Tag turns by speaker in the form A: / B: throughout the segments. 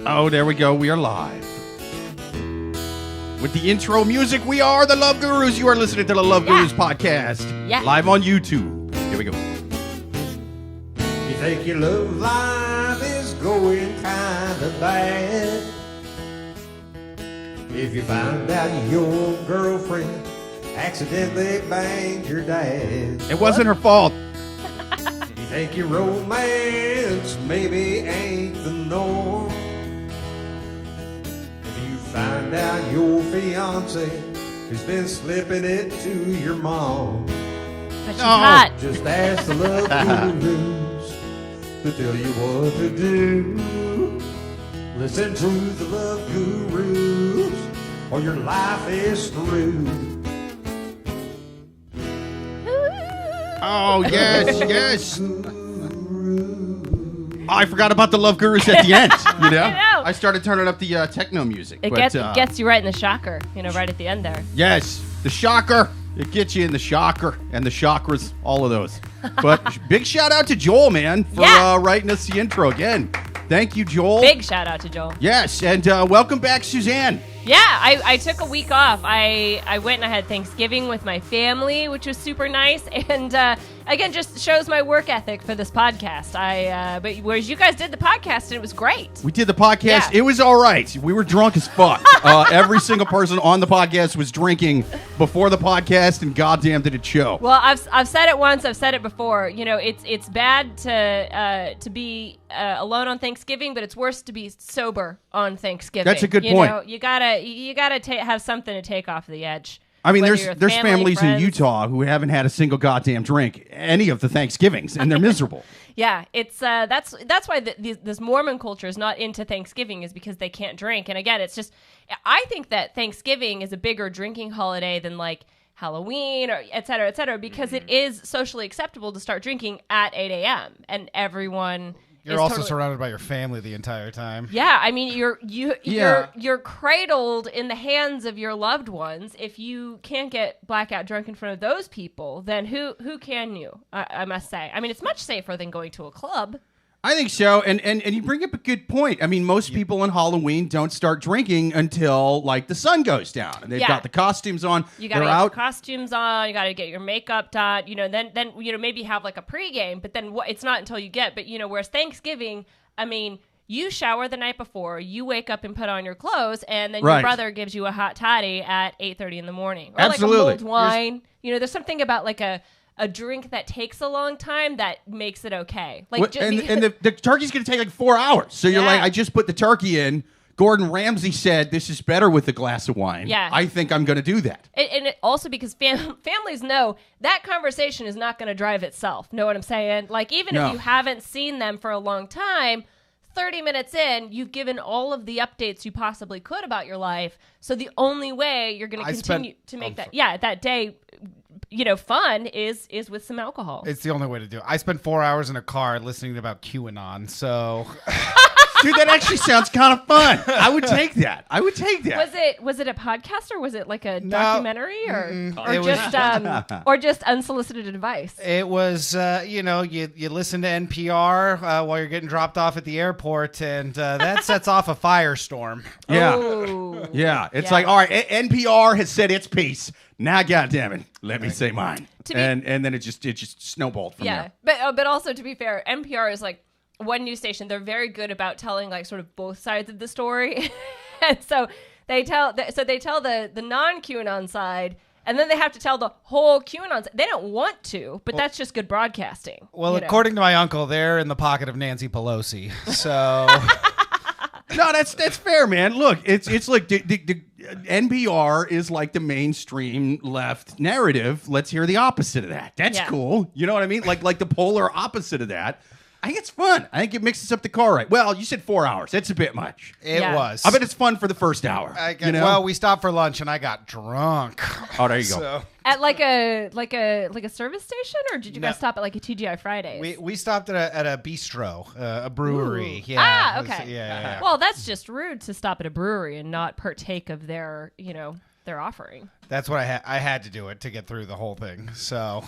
A: Oh, there we go. We are live. With the intro music, we are the Love Gurus. You are listening to the Love Gurus podcast.
B: Yeah.
A: Live on YouTube. Here we go.
C: You think your love life is going kind of bad? If you find out your girlfriend accidentally banged your dad.
A: It wasn't her fault.
C: You think your romance maybe ain't the norm. If you find out your fiance has been slipping it to your mom.
B: But she's hot.
C: Just ask the Love Gurus to tell you what to do. Listen to the Love Gurus or your life is screwed.
A: Oh, yes. Oh, I forgot about the Love Gurus at the end. You know?
B: I know.
A: I started turning up the techno music.
B: It gets you right in the shocker, right at the end there.
A: Yes, the shocker. It gets you in the shocker and the chakras, all of those. But big shout out to Joel, man, for writing us the intro again. Thank you, Joel.
B: Big shout out to Joel.
A: Yes, and welcome back, Suzanne.
B: Yeah, I took a week off. I went and I had Thanksgiving with my family, which was super nice. And again, just shows my work ethic for this podcast. But whereas you guys did the podcast and it was great.
A: We did the podcast.
B: Yeah.
A: It was all right. We were drunk as fuck. Every single person on the podcast was drinking before the podcast, and goddamn did it show.
B: Well, I've said it once. I've said it before. It's bad to be alone on Thanksgiving, but it's worse to be sober on Thanksgiving.
A: That's a good point.
B: You gotta have something to take off the edge.
A: I mean,
B: Whether
A: there's
B: you're with family,
A: families
B: friends.
A: in Utah who haven't had a single goddamn drink any of the Thanksgivings, and they're miserable.
B: Yeah, it's that's why this Mormon culture is not into Thanksgiving, is because they can't drink. And again, it's just, I think that Thanksgiving is a bigger drinking holiday than like Halloween or et cetera, because it is socially acceptable to start drinking at 8 a.m. and everyone.
D: You're also surrounded by your family the entire time.
B: Yeah, I mean you're cradled in the hands of your loved ones. If you can't get blackout drunk in front of those people, then who can you? I must say. I mean, it's much safer than going to a club.
A: I think so, and you bring up a good point. I mean, most people on Halloween don't start drinking until like the sun goes down, and they've got the costumes on.
B: You gotta
A: They're
B: get
A: out.
B: your costumes on. You gotta get your makeup done. Then maybe have like a pregame, but then it's not until you get. But whereas Thanksgiving, I mean, you shower the night before, you wake up and put on your clothes, and then your brother gives you a hot toddy at 8:30 in the morning, or
A: Absolutely.
B: like a mulled wine. There's something about like a drink that takes a long time that makes it okay. Like,
A: and the turkey's going to take like 4 hours. So you're like, I just put the turkey in. Gordon Ramsay said this is better with a glass of wine.
B: Yeah.
A: I think I'm going to do that.
B: And it also because families know that conversation is not going to drive itself. Know what I'm saying? Like, even if you haven't seen them for a long time, 30 minutes in, you've given all of the updates you possibly could about your life. So the only way you're going to continue to make that day fun is with some alcohol.
D: It's the only way to do it. I spent 4 hours in a car listening about QAnon, so...
A: Dude, that actually sounds kind of fun. I would take that.
B: Was it a podcast, or was it like a documentary, or just unsolicited advice?
D: It was, you listen to NPR while you're getting dropped off at the airport, and that sets off a firestorm.
A: Yeah.
B: Oh.
A: Yeah. It's like, all right, NPR has said its piece. Now, goddammit, let me say mine. And then it just snowballed from there.
B: But also, to be fair, NPR is like one news station. They're very good about telling like sort of both sides of the story. And so they tell the non-QAnon side, and then they have to tell the whole QAnon side. They don't want to, but that's just good broadcasting.
D: Well, according to my uncle, they're in the pocket of Nancy Pelosi. So
A: No, that's fair, man. Look, it's like the NPR is like the mainstream left narrative. Let's hear the opposite of that. That's cool. You know what I mean? Like the polar opposite of that. I think it's fun. I think it mixes up the car right. Well, you said 4 hours. That's a bit much.
D: It was.
A: I bet it's fun for the first hour.
D: Well, we stopped for lunch and I got drunk.
A: Oh, there you go.
B: At like a service station, or did you guys stop at like a TGI Fridays?
D: We stopped at a bistro, a brewery.
B: Ooh.
D: Yeah.
B: Okay.
D: Yeah.
B: Well, that's just rude to stop at a brewery and not partake of their, they're offering.
D: That's what I had to do it to get through the whole thing. So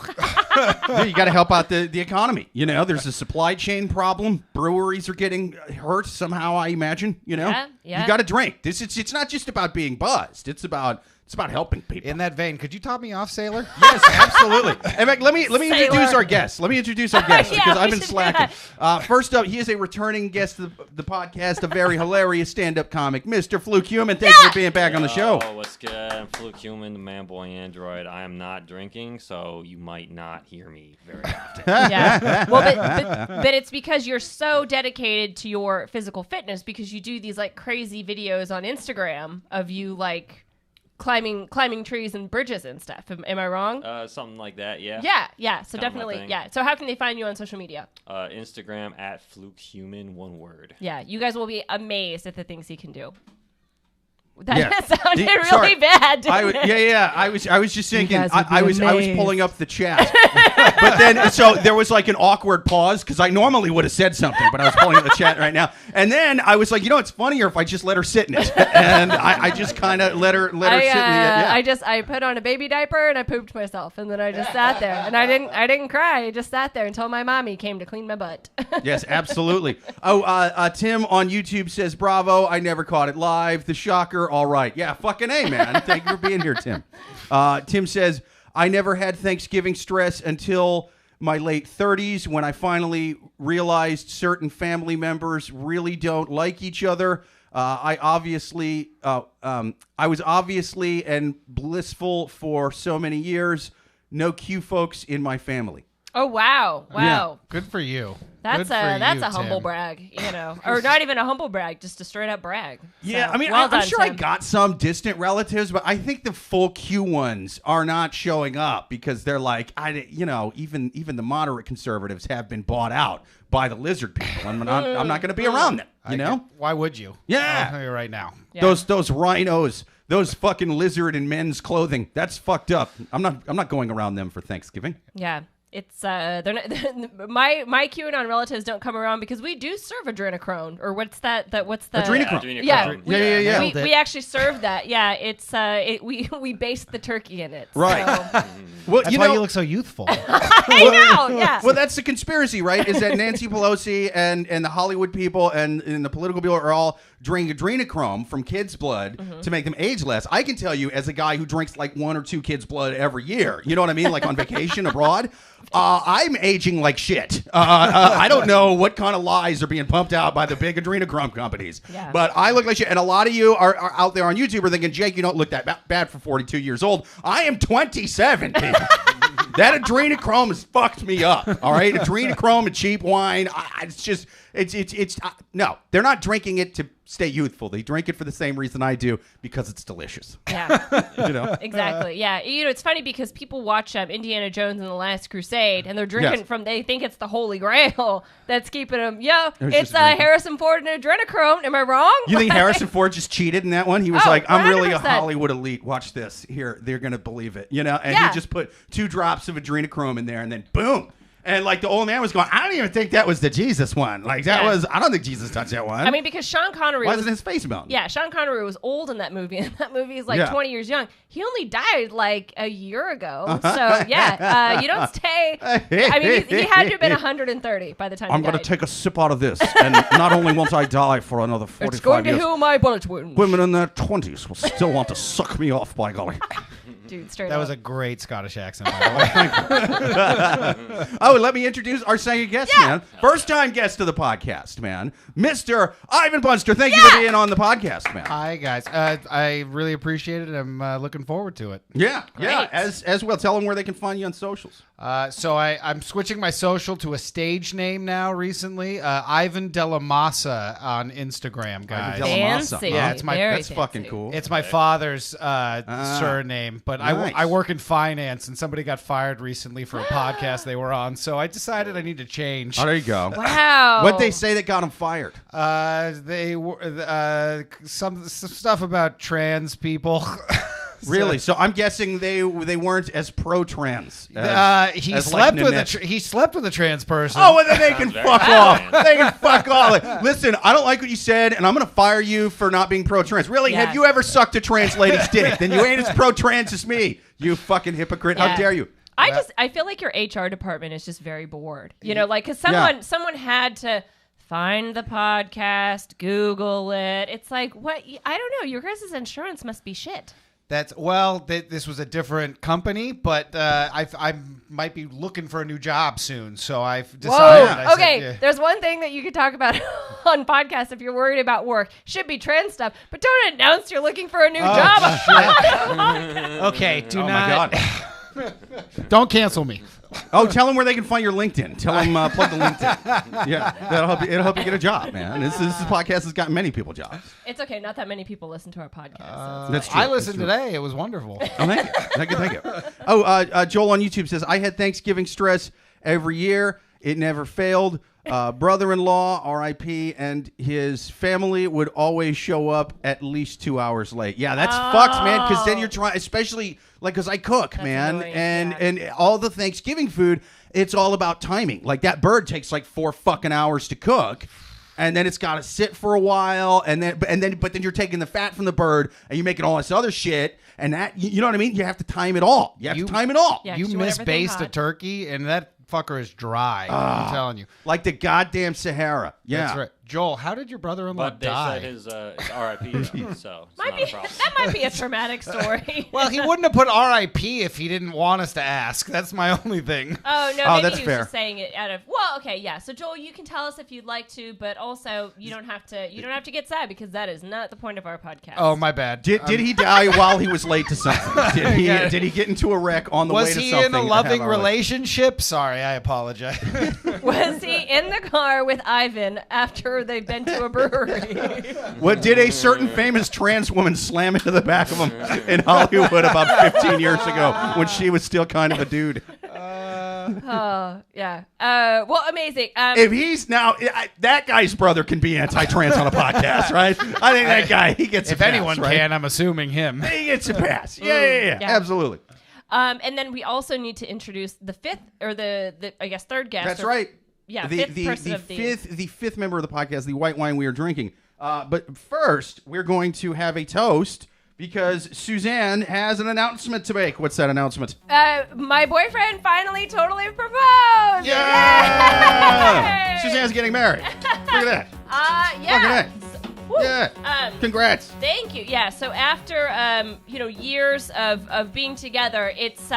A: You got to help out the economy. There's a supply chain problem. Breweries are getting hurt somehow, I imagine.
B: Yeah.
A: You got to drink. It's not just about being buzzed. It's about helping people.
D: in that vein, could you top me off, Sailor?
A: Yes, absolutely. In fact, let me introduce our guest.
B: Yeah,
A: because I've been
B: we should do
A: slacking. First up, he is a returning guest of the podcast, a very hilarious stand-up comic, Mr. Fluke Human. Thanks for being back on the show.
E: Oh, what's good? I'm Fluke Human, the man boy android. I am not drinking, so you might not hear me very often.
B: Yeah. Well, but it's because you're so dedicated to your physical fitness because you do these like crazy videos on Instagram of you like climbing trees and bridges and stuff. Am I wrong?
E: Something like that, yeah.
B: Yeah. So
E: Kinda my
B: definitely,
E: thing.
B: yeah. So how can they find you on social media?
E: Instagram at Fluke Human, one word.
B: Yeah, you guys will be amazed at the things he can do. That
A: Yeah.
B: sounded really
A: Sorry.
B: bad. Didn't it?
A: Yeah. I was just thinking.
B: guys would be
A: I was
B: amazed.
A: pulling up the chat, but then so there was like an awkward pause because I normally would have said something, but I was pulling up the chat right now, and then I was like, it's funnier if I just let her sit in it, and I just kind of let her sit in the. Yeah.
B: I put on a baby diaper and I pooped myself, and then I just sat there, and I didn't cry. I just sat there until my mommy came to clean my butt.
A: Yes, absolutely. Tim on YouTube says, "Bravo! I never caught it live. The shocker. All right, yeah, fucking A, man. Thank you for being here, Tim." Tim says, "I never had Thanksgiving stress until my late 30s when I finally realized certain family members really don't like each other. I was obviously and blissful for so many years. No Q folks in my family."
B: Oh wow.
A: Yeah.
D: Good for you.
B: That's
D: Good
B: a
D: for you,
B: humble
D: Tim.
B: brag, or not even a humble brag, just a straight up brag.
A: Yeah,
B: So,
A: I mean,
B: well
A: I'm
B: done,
A: sure I
B: Tim.
A: got some distant relatives, but I think the full Q ones are not showing up because they're like, even the moderate conservatives have been bought out by the lizard people. I'm not going to be around them.
D: Why would you?
A: Yeah.
D: I'll tell you right now.
B: Yeah.
A: Those rhinos, those fucking lizard in men's clothing. That's fucked up. I'm not going around them for Thanksgiving.
B: Yeah. It's they're not, my QAnon relatives don't come around because we do serve adrenochrome, or what's the
A: Adrenochrome.
B: Yeah,
A: Yeah.
B: we actually serve that. Yeah, it's we based the turkey in it.
A: Right.
B: So.
A: Well,
D: That's why you look so youthful.
B: I know. Yeah.
A: Well, that's the conspiracy, right? Is that Nancy Pelosi and the Hollywood people and the political people are all drinking adrenochrome from kids' blood to make them age less. I can tell you, as a guy who drinks like 1 or 2 kids' blood every year, you know what I mean? Like on vacation abroad, I'm aging like shit. I don't know what kind of lies are being pumped out by the big adrenochrome companies, but I look like shit. And a lot of you are out there on YouTube are thinking, Jake, you don't look that bad for 42 years old. I am 27, people. That adrenochrome has fucked me up. All right, adrenochrome and cheap wine. No, they're not drinking it to stay youthful. They drink it for the same reason I do, because it's delicious.
B: Yeah. Exactly. Yeah. It's funny because people watch Indiana Jones and the Last Crusade, and they're drinking they think it's the Holy Grail that's keeping them. It's Harrison Ford and adrenochrome. Am I wrong?
A: You think Harrison Ford just cheated in that one? He was like, I'm really a
B: 100%.
A: Hollywood elite. Watch this. Here, they're going to believe it. And he just put 2 drops of adrenochrome in there, and then boom. And like the old man was going, I don't even think that was the Jesus one. Like that was, I don't think Jesus touched that one.
B: I mean, because Sean Connery
A: wasn't his face melting?
B: Yeah, Sean Connery was old in that movie, and that movie is like 20 years young. He only died like a year ago. So you don't stay. I mean, he had to have been 130 by the time
A: I'm
B: he died.
A: going to take a sip out of this, and not only won't I die for another 45 years.
B: It's going to heal my bullet wounds.
A: Women in their 20s will still want to suck me off, by golly.
B: Dude, straight
D: That
B: up.
D: was a great Scottish accent, by the way.
A: Oh, and let me introduce our second guest, man. First time guest of the podcast, man. Mr. Ivan Bunster. Thank you for being on the podcast, man.
D: Hi, guys. I really appreciate it. I'm looking forward to it.
A: Yeah.
B: Great.
A: As well. Tell them where they can find you on socials.
D: So I'm switching my social to a stage name now recently. Ivan Della Massa on Instagram, guys.
A: Ivan Della Massa.
B: Fancy.
D: Yeah, it's my-
B: Very
A: That's
B: fancy.
A: fucking cool.
D: It's my father's surname, but
A: Nice.
D: I work in finance, and somebody got fired recently for a podcast they were on, so I decided I need to change.
A: Oh, there you go.
B: Wow.
A: What'd they say that got him fired?
D: They were some stuff about trans people.
A: Really? So I'm guessing they weren't as pro-trans.
D: He
A: as
D: slept
A: like
D: with
A: Nanette.
D: he slept with a trans person.
A: Oh, well, then they can
E: Very
A: fuck
E: trans.
A: off. They can fuck off. Like, listen, I don't like what you said, and I'm going to fire you for not being pro-trans. Really?
B: Yeah.
A: Have you ever sucked a trans lady's dick? Then you ain't as pro-trans as me. You fucking hypocrite. How
B: Yeah.
A: dare you?
B: I feel like your HR department is just very bored. You know, like, because someone had to find the podcast, Google it. It's like, what? I don't know. Your guys' insurance must be shit.
D: This was a different company, but I might be looking for a new job soon, so I've decided.
B: Whoa.
D: I said,
B: Okay,
D: yeah.
B: there's one thing that you could talk about on podcasts if you're worried about work. Should be trans stuff, but don't announce you're looking for a new job.
D: Okay, do
A: Oh,
D: not.
A: my God.
D: Don't cancel me.
A: Oh, tell them where they can find your LinkedIn. Tell them plug the LinkedIn. Yeah, it'll help you get a job, man. This podcast has gotten many people jobs.
B: It's okay. Not that many people listen to our podcast. So
A: That's true.
D: I listened today. It was wonderful.
A: Oh, thank you. Oh, Joel on YouTube says, I had Thanksgiving stress every year. It never failed. Brother-in-law, R.I.P., and his family would always show up at least 2 hours late. Yeah, that's fucked, man, because then you're trying, especially, like, because I cook,
B: That's
A: man,
B: annoying,
A: and all the Thanksgiving food, it's all about timing. Like, that bird takes, like, 4 fucking hours to cook. And then it's got to sit for a while, but then you're taking the fat from the bird and you're making all this other shit, and that, you know what I mean? You have to time it all. You have to time it all.
B: Yeah.
D: You
B: 'cause you want everything
D: misbased a
B: hot.
D: turkey, and that fucker is dry. I'm telling you.
A: Like the goddamn Sahara. Yeah.
D: That's right. Joel, how did your brother-in-law
E: But they
D: die?
E: said his RIP, though, so it's
B: Might
E: not
B: be,
E: a problem.
B: that might be a traumatic story.
D: Well, he wouldn't have put R.I.P. if he didn't want us to ask. That's my only thing.
B: Oh no,
A: Oh,
B: maybe
A: that's
B: he was
A: fair.
B: just saying it out of okay, yeah. So Joel, you can tell us if you'd like to, but also you don't have to get sad because that is not the point of our podcast.
D: Oh, my bad.
A: Did he die while he was late to something? Did he get into a wreck on the way
D: Was
A: to
D: he
A: something?
D: in a
A: and
D: loving
A: have
D: relationship? Sorry, I apologize.
B: Was he in the car with Ivan after they've been to a brewery?
A: What did a certain famous trans woman slam into the back of him in Hollywood about 15 years ago when she was still kind of a dude?
B: Oh yeah. Well, amazing.
A: If he's now that guy's brother can be anti-trans on a podcast, right? I think that guy he gets.
D: If
A: a pass,
D: anyone
A: right?
D: can, I'm assuming him.
A: He gets a pass. Yeah.
B: Yeah.
A: Absolutely.
B: And then we also need to introduce the fifth or the I guess third guest.
A: That's
B: or-
A: right.
B: Yeah,
A: the
B: fifth person of
A: the fifth member of the podcast, the white wine we are drinking. But first, we're going to have a toast because Suzanne has an announcement to make. What's that announcement?
B: My boyfriend finally totally proposed.
A: Yeah!
B: Yay!
A: Suzanne's getting married. Look at that.
B: Yeah.
A: Woo. Yeah. Congrats.
B: Thank you. Yeah. So after years of being together, it's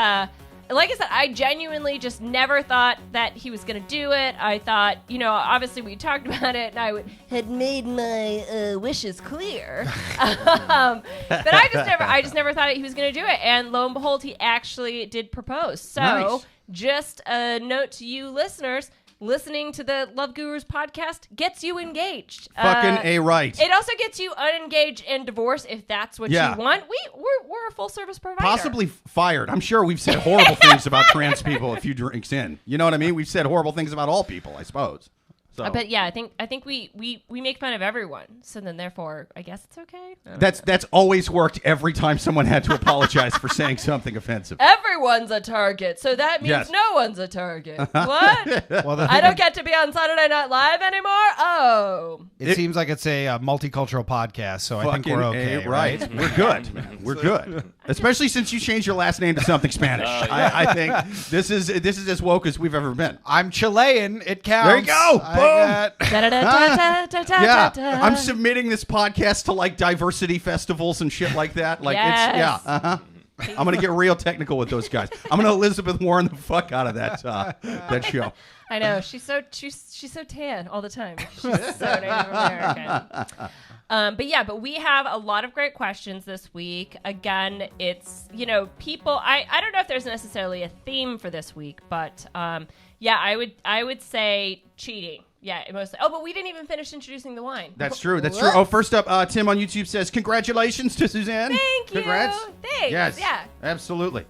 B: like I said, I genuinely just never thought that he was going to do it. I thought, obviously we talked about it, and I had made my wishes clear. But I just never thought he was going to do it. And lo and behold, he actually did propose. So
A: Nice.
B: just a note to you listeners. Listening to the Love Gurus podcast gets you engaged.
A: Fucking A right.
B: It also gets you unengaged and divorced if that's what
A: Yeah.
B: you want. We're a full service provider.
A: Possibly fired. I'm sure we've said horrible things about trans people a few drinks in. You know what I mean? We've said horrible things about all people, I suppose. So.
B: But yeah, I think we make fun of everyone. So then therefore, I guess it's okay.
A: That's always worked every time someone had to apologize for saying something offensive.
B: Everyone's a target, so that means
A: Yes.
B: no one's a target. What?
D: Well,
B: I don't get to be on Saturday Night Live anymore? Oh.
D: It seems like it's a multicultural podcast, so I think we're
A: Fucking
D: okay,
A: A right. We're good. We're good. Especially since you changed your last name to something Spanish. I think this is as woke as we've ever been.
D: I'm Chilean. It counts.
A: There you go.
D: I got-
A: Yeah, I'm submitting this podcast to like diversity festivals and shit like that. Like
B: Yes.
A: I'm gonna get real technical with those guys. I'm gonna Elizabeth Warren the fuck out of that show.
B: I know she's so tan all the time. She's so Native American. But we have a lot of great questions this week. Again, it's people. I don't know if there's necessarily a theme for this week, but I would say cheating. Yeah, mostly. Oh, but we didn't even finish introducing the wine.
A: That's true. That's true. Oh, first up, Tim on YouTube says congratulations to Suzanne.
B: Thank you.
A: Congrats.
B: Thanks.
A: Yes.
B: Yeah.
A: Absolutely.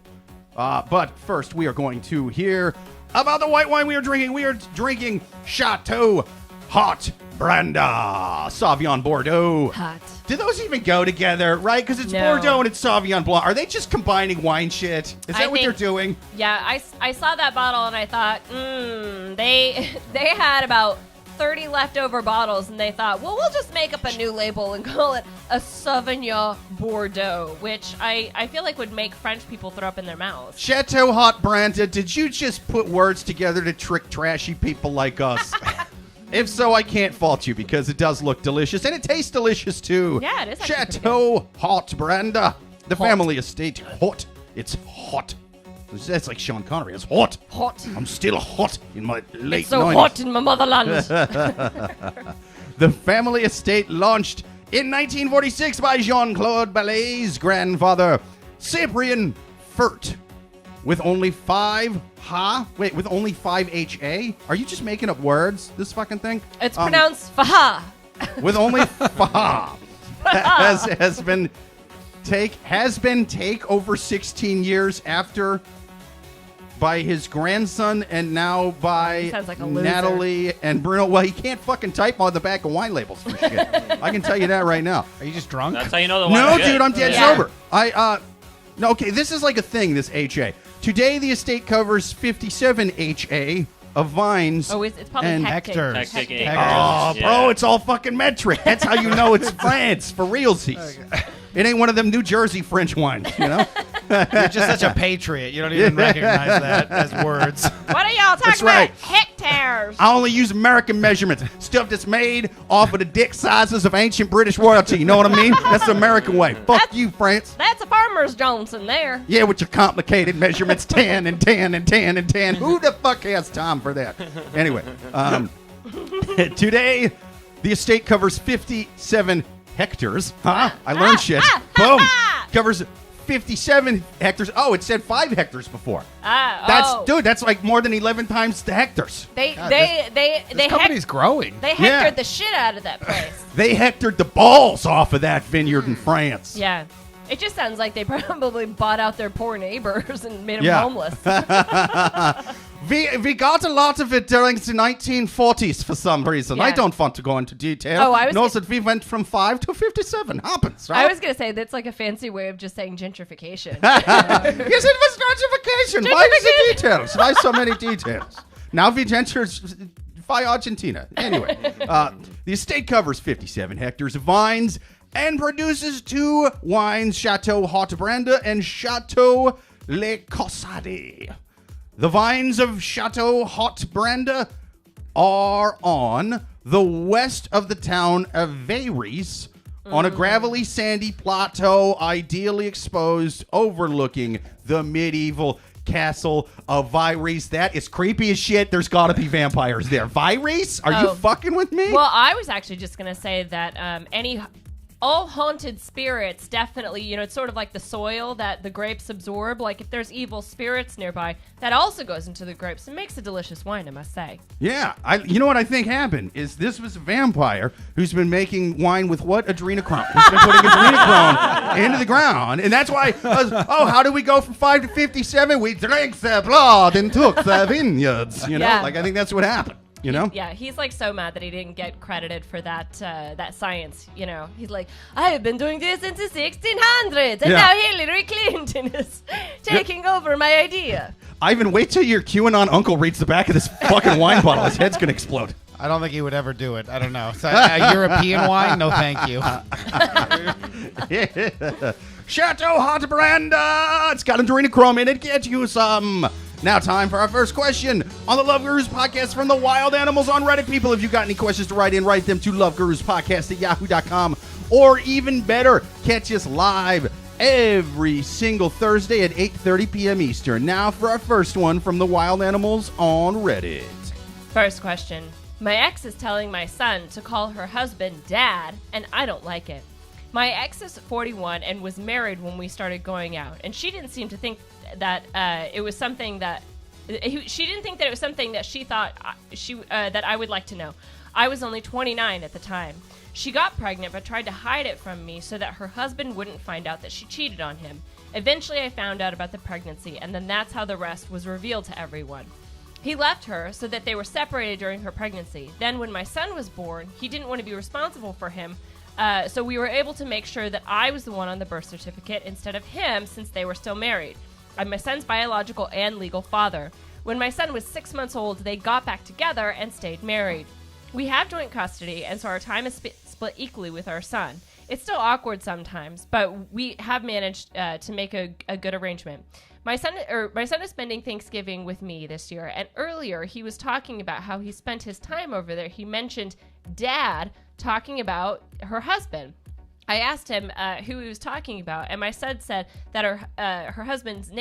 A: But first, we are going to hear about the white wine we are drinking. We are drinking Chateau Hot Branda Sauvignon Bordeaux.
B: Hot.
A: Do those even go together, right? Because it's
B: No.
A: Bordeaux and it's Sauvignon Blanc. Are they just combining wine shit? Is that what they're doing?
B: Yeah, I saw that bottle and I thought, they had about 30 leftover bottles and they thought, well, we'll just make up a new label and call it a Sauvignon Bordeaux, which I feel like would make French people throw up in their mouths.
A: Chateau Hot Branda, did you just put words together to trick trashy people like us? If so, I can't fault you because it does look delicious and it tastes delicious too.
B: Yeah, it is actually pretty
A: Chateau Hot Branda, the family estate. Hot. It's hot. That's like Sean Connery. It's hot.
B: Hot.
A: I'm still hot in my late
B: It's so
A: 90s.
B: hot in my motherland.
A: The family estate launched in 1946 by Jean-Claude Ballet's grandfather, Cyprien Furt, with only 5 HA? Are you just making up words, this fucking thing?
B: It's pronounced Faha.
A: With only Faha. has been take over 16 years after by his grandson and now by
B: Sounds like a loser.
A: Natalie and Bruno. Well, he can't fucking type on the back of wine labels for shit. I can tell you that right now.
D: Are you just drunk?
E: That's how you know the
A: No,
E: wine's good.
A: dude, I'm dead
B: Yeah.
A: sober. No, okay, this is like a thing, this HA. Today, the estate covers 57 HA of vines.
B: Oh, it's probably
A: and
B: hectares.
E: Hectic acres.
A: Oh,
E: Yeah.
A: bro, it's all fucking metric. That's how you know it's France, for realsies. It ain't one of them New Jersey French wines, you know?
D: You're just such a patriot. You don't even recognize that as words.
B: What are y'all
A: That's
B: talking
A: right.
B: about? Hectares.
A: I only use American measurements. Stuff that's made off of the dick sizes of ancient British royalty. You know what I mean? That's the American way. Fuck you, France.
B: That's a Farmer's Johnson there.
A: Yeah, with your complicated measurements, 10 and 10 and 10 and 10. Who the fuck has time for that? Anyway, today, the estate covers 57 hectares. Huh? I learned shit. Boom. Covers 57 hectares. Oh, it said 5 hectares before. Dude, that's like more than 11 times the hectares.
B: This
D: This company's growing.
B: They
A: Yeah.
B: hectored the shit out of that place.
A: They hectared the balls off of that vineyard in France.
B: Yeah. It just sounds like they probably bought out their poor neighbors and made them
A: Yeah.
B: homeless.
A: We got a lot of it during the 1940s for some reason. I
B: Yeah.
A: don't want to go into detail.
B: Oh, I was
A: Knows that we went from 5 to 57. Happens, right?
B: I was going to say that's like a fancy way of just saying gentrification.
A: Yes, it was gentrification. Why is the details? Why so many details? Now we gentrify Argentina. Anyway, the estate covers 57 hectares of vines and produces 2 wines, Chateau Hot Branda and Chateau Le Cossade. The vines of Chateau Hot Branda are on the west of the town of Vevera, on a gravelly, sandy plateau, ideally exposed, overlooking the medieval castle of Vevera. That is creepy as shit. There's got to be vampires there. Vevera? Are you fucking with me?
B: Well, I was actually just going to say that all haunted spirits definitely, it's sort of like the soil that the grapes absorb. Like if there's evil spirits nearby, that also goes into the grapes and makes a delicious wine, I must say.
A: Yeah, you know what I think happened is this was a vampire who's been making wine with what? Adrenochrome. He's been putting adrenochrome into the ground, and that's why. How do we go from 5 to 57? We drank their blood and took their vineyards. You know,
B: Yeah.
A: like I think that's what happened. You know?
B: Yeah, he's like so mad that he didn't get credited for that science. He's like, I have been doing this since the 1600s, and
A: Yeah.
B: now Hillary Clinton is taking over my idea.
A: Ivan, wait till your QAnon uncle reads the back of this fucking wine bottle. His head's gonna explode.
D: I don't think he would ever do it. I don't know. So, a European wine? No, thank you.
A: Chateau Hot Branda. It's got adrenochrome in it. Get you some. Now, time for our first question on the Love Gurus podcast from the Wild Animals on Reddit. People, if you got any questions to write in, write them to loveguruspodcast@yahoo.com. Or even better, catch us live every single Thursday at 8:30 p.m. Eastern. Now for our first one from the Wild Animals on Reddit.
B: First question. My ex is telling my son to call her husband Dad, and I don't like it. My ex is 41 and was married when we started going out, and she didn't seem to think that it was something that she didn't think that it was something that she thought that I would like to know. I was only 29 at the time. She got pregnant but tried to hide it from me so that her husband wouldn't find out that she cheated on him. Eventually I found out about the pregnancy, and then that's how the rest was revealed to everyone. He left her so that they were separated during her pregnancy. Then when my son was born, he didn't want to be responsible for him, so we were able to make sure that I was the one on the birth certificate instead of him since they were still married. I'm my son's biological and legal father. When my son was 6 months old, they got back together and stayed married. We have joint custody, and so our time is split equally with our son. It's still awkward sometimes, but we have managed to make a good arrangement. My son is spending Thanksgiving with me this year, and earlier he was talking about how he spent his time over there. He mentioned Dad talking about her husband. I asked him who he was talking about, and my son said that her husband's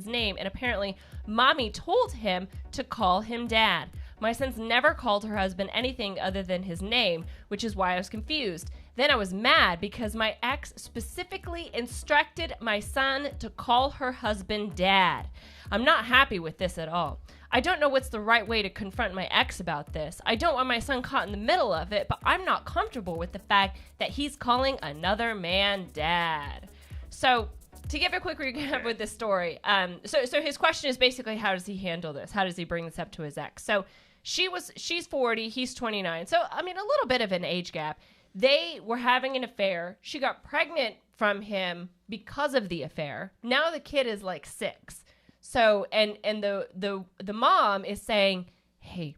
B: name, and apparently Mommy told him to call him Dad. My son's never called her husband anything other than his name, which is why I was confused. Then I was mad because my ex specifically instructed my son to call her husband Dad. I'm not happy with this at all. I don't know what's the right way to confront my ex about this. I don't want my son caught in the middle of it, but I'm not comfortable with the fact that he's calling another man Dad. So, to give a quick recap with this story, so his question is basically, how does he handle this? How does he bring this up to his ex? So she's 40, he's 29. So, I mean, a little bit of an age gap. They were having an affair. She got pregnant from him because of the affair. Now the kid is like 6. So, and the mom is saying, hey,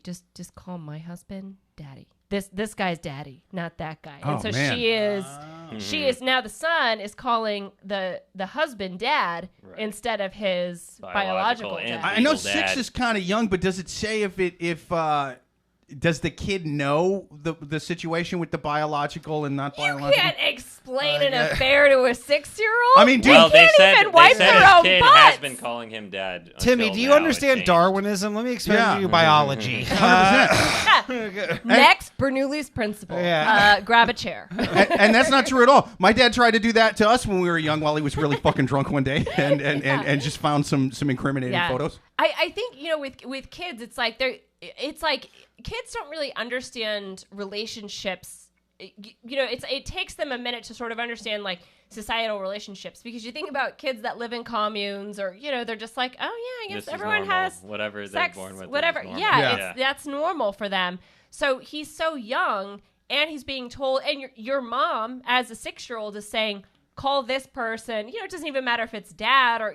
B: just call my husband Daddy. This guy's daddy, not that guy.
A: Oh,
B: and so
A: man.
B: she is now, the son is calling the husband Dad instead of his biological dad.
A: I know 6 is kind of young, but does it say if does the kid know the situation with the biological and not biological?
B: You can't explain an affair to a 6-year-old.
A: I mean, dude,
B: they can't even wipe their own
E: kid
B: butts.
E: has been calling him Dad.
D: Timmy, do you understand Darwinism? Let me explain to you biology.
A: 100%.
B: Next, Bernoulli's principle.
D: Yeah.
B: Grab a chair.
A: and that's not true at all. My dad tried to do that to us when we were young while he was really fucking drunk one day and just found some incriminating photos.
B: I think, with kids, it's like kids don't really understand relationships. It takes them a minute to sort of understand like societal relationships, because you think about kids that live in communes, or they're just like, oh yeah, I guess everyone has
E: whatever
B: sex,
E: they're born with,
B: whatever. That's normal for them. So he's so young, and he's being told, and your mom as a 6-year-old is saying, call this person. It doesn't even matter if it's Dad or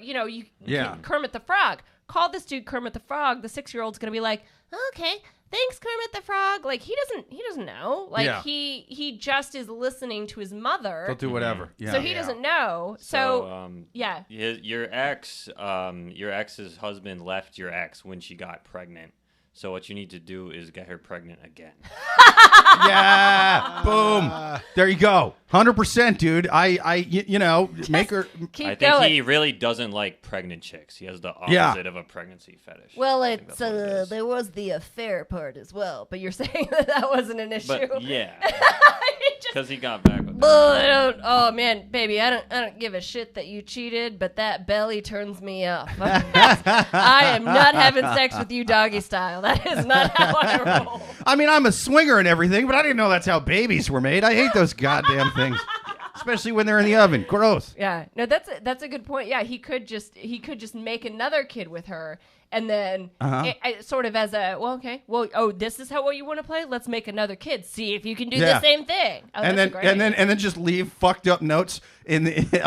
B: Kermit the Frog. Call this dude Kermit the Frog. The 6-year-old's gonna be like, okay, thanks, Kermit the Frog. Like he doesn't know. Like he just is listening to his mother.
A: They'll do whatever. Yeah.
B: So he doesn't know. So
E: your ex's husband left your ex when she got pregnant. So what you need to do is get her pregnant again.
A: Yeah, boom. There you go. 100%, dude. Make her.
E: I think he really doesn't like pregnant chicks. He has the opposite of a pregnancy fetish.
B: Well, there was the affair part as well, but you're saying that wasn't an issue.
E: But yeah, because he got back with
B: her. Oh man, baby, I don't give a shit that you cheated, but that belly turns me off. I am not having sex with you doggy style. That is not how I roll.
A: I mean, I'm a swinger and everything, but I didn't know that's how babies were made. I hate those goddamn things, especially when they're in the oven. Gross.
B: Yeah, no, that's a good point. Yeah, he could just make another kid with her, and then sort of as a this is how you want to play. Let's make another kid. See if you can do the same thing. Oh,
A: and then just leave fucked up notes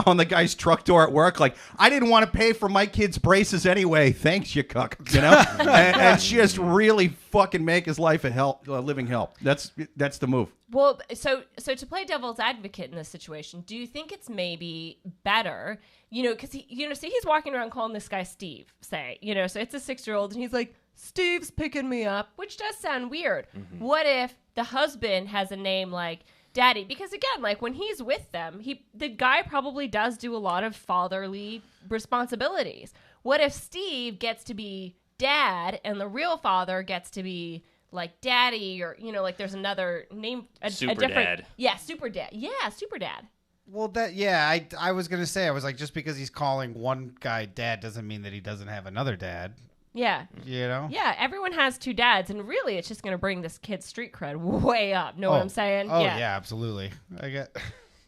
A: on the guy's truck door at work. Like, I didn't want to pay for my kid's braces anyway. Thanks, you cuck. and just really fucking make his life a living hell. That's the move.
B: Well, so to play devil's advocate in this situation, do you think it's maybe better, because he's walking around calling this guy Steve, so it's a 6-year-old, and he's like, Steve's picking me up, which does sound weird. Mm-hmm. What if the husband has a name like Daddy? Because again, like when he's with them, the guy probably does do a lot of fatherly responsibilities. What if Steve gets to be Dad and the real father gets to be like Daddy, or like there's another name,
E: Super
B: a different
E: Dad.
B: Yeah, Super Dad. Yeah, Super Dad.
D: Well, I was gonna say, I was like, just because he's calling one guy Dad doesn't mean that he doesn't have another dad.
B: Yeah. Yeah, everyone has 2 dads, and really it's just going to bring this kid's street cred way up. Know what I'm saying?
D: Oh, yeah, absolutely. I get.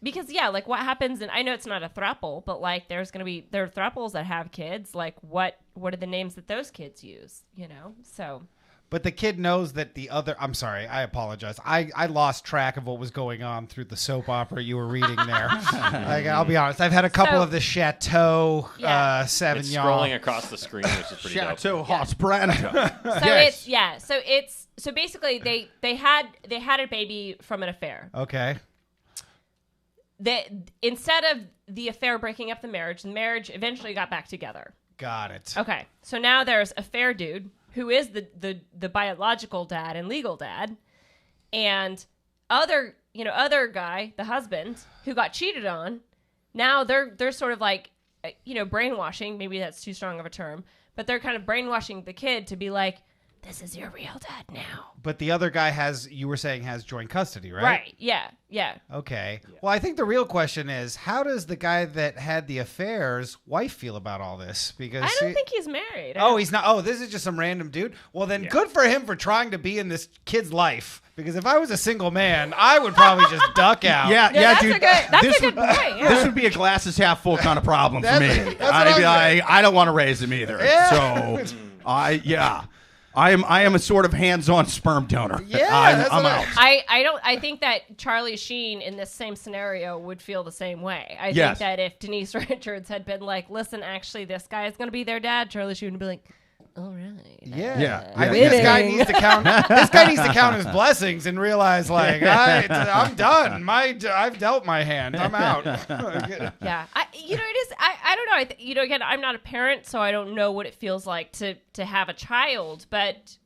B: Because like what happens, and I know it's not a throuple, but like there are throuples that have kids. Like what are the names that those kids use? So.
D: But the kid knows that the other... I'm sorry, I apologize. I lost track of what was going on through the soap opera you were reading there. I'll be honest. I've had a couple of the Chateau Sauvignon.
E: It's scrolling across the screen, which is pretty
A: Chateau
E: dope.
A: Haut
B: So basically they had a baby from an affair.
D: Okay.
B: Instead of the affair breaking up the marriage eventually got back together.
D: Got it.
B: Okay. So now there's affair dude, who is the biological dad and legal dad, and other guy, the husband, who got cheated on. Now they're sort of like, brainwashing. Maybe that's too strong of a term, but they're kind of brainwashing the kid to be like, this is your real dad now.
D: But the other guy has joint custody, right?
B: Right. Yeah.
D: Okay. Yeah. Well, I think the real question is, how does the guy that had the affair's wife feel about all this? Because
B: I don't think he's married.
D: He's not. Oh, this is just some random dude. Well, then good for him for trying to be in this kid's life. Because if I was a single man, I would probably just duck out.
B: Yeah,
A: dude.
B: That's a good point. Yeah.
A: This would be a glasses half full kind of problem for me. I'd be like, I don't want to raise him either. Yeah. So, I am a sort of hands-on sperm donor.
D: Yeah,
A: I'm out.
B: I think that Charlie Sheen in this same scenario would feel the same way. I think that if Denise Richards had been like, listen, actually, this guy is going to be their dad, Charlie Sheen would be like, all right.
D: Yeah. I think this guy needs to count. This guy needs to count his blessings and realize, like, I'm done. I've dealt my hand. I'm out.
B: Yeah. It is. I don't know. Again, I'm not a parent, so I don't know what it feels like to have a child. But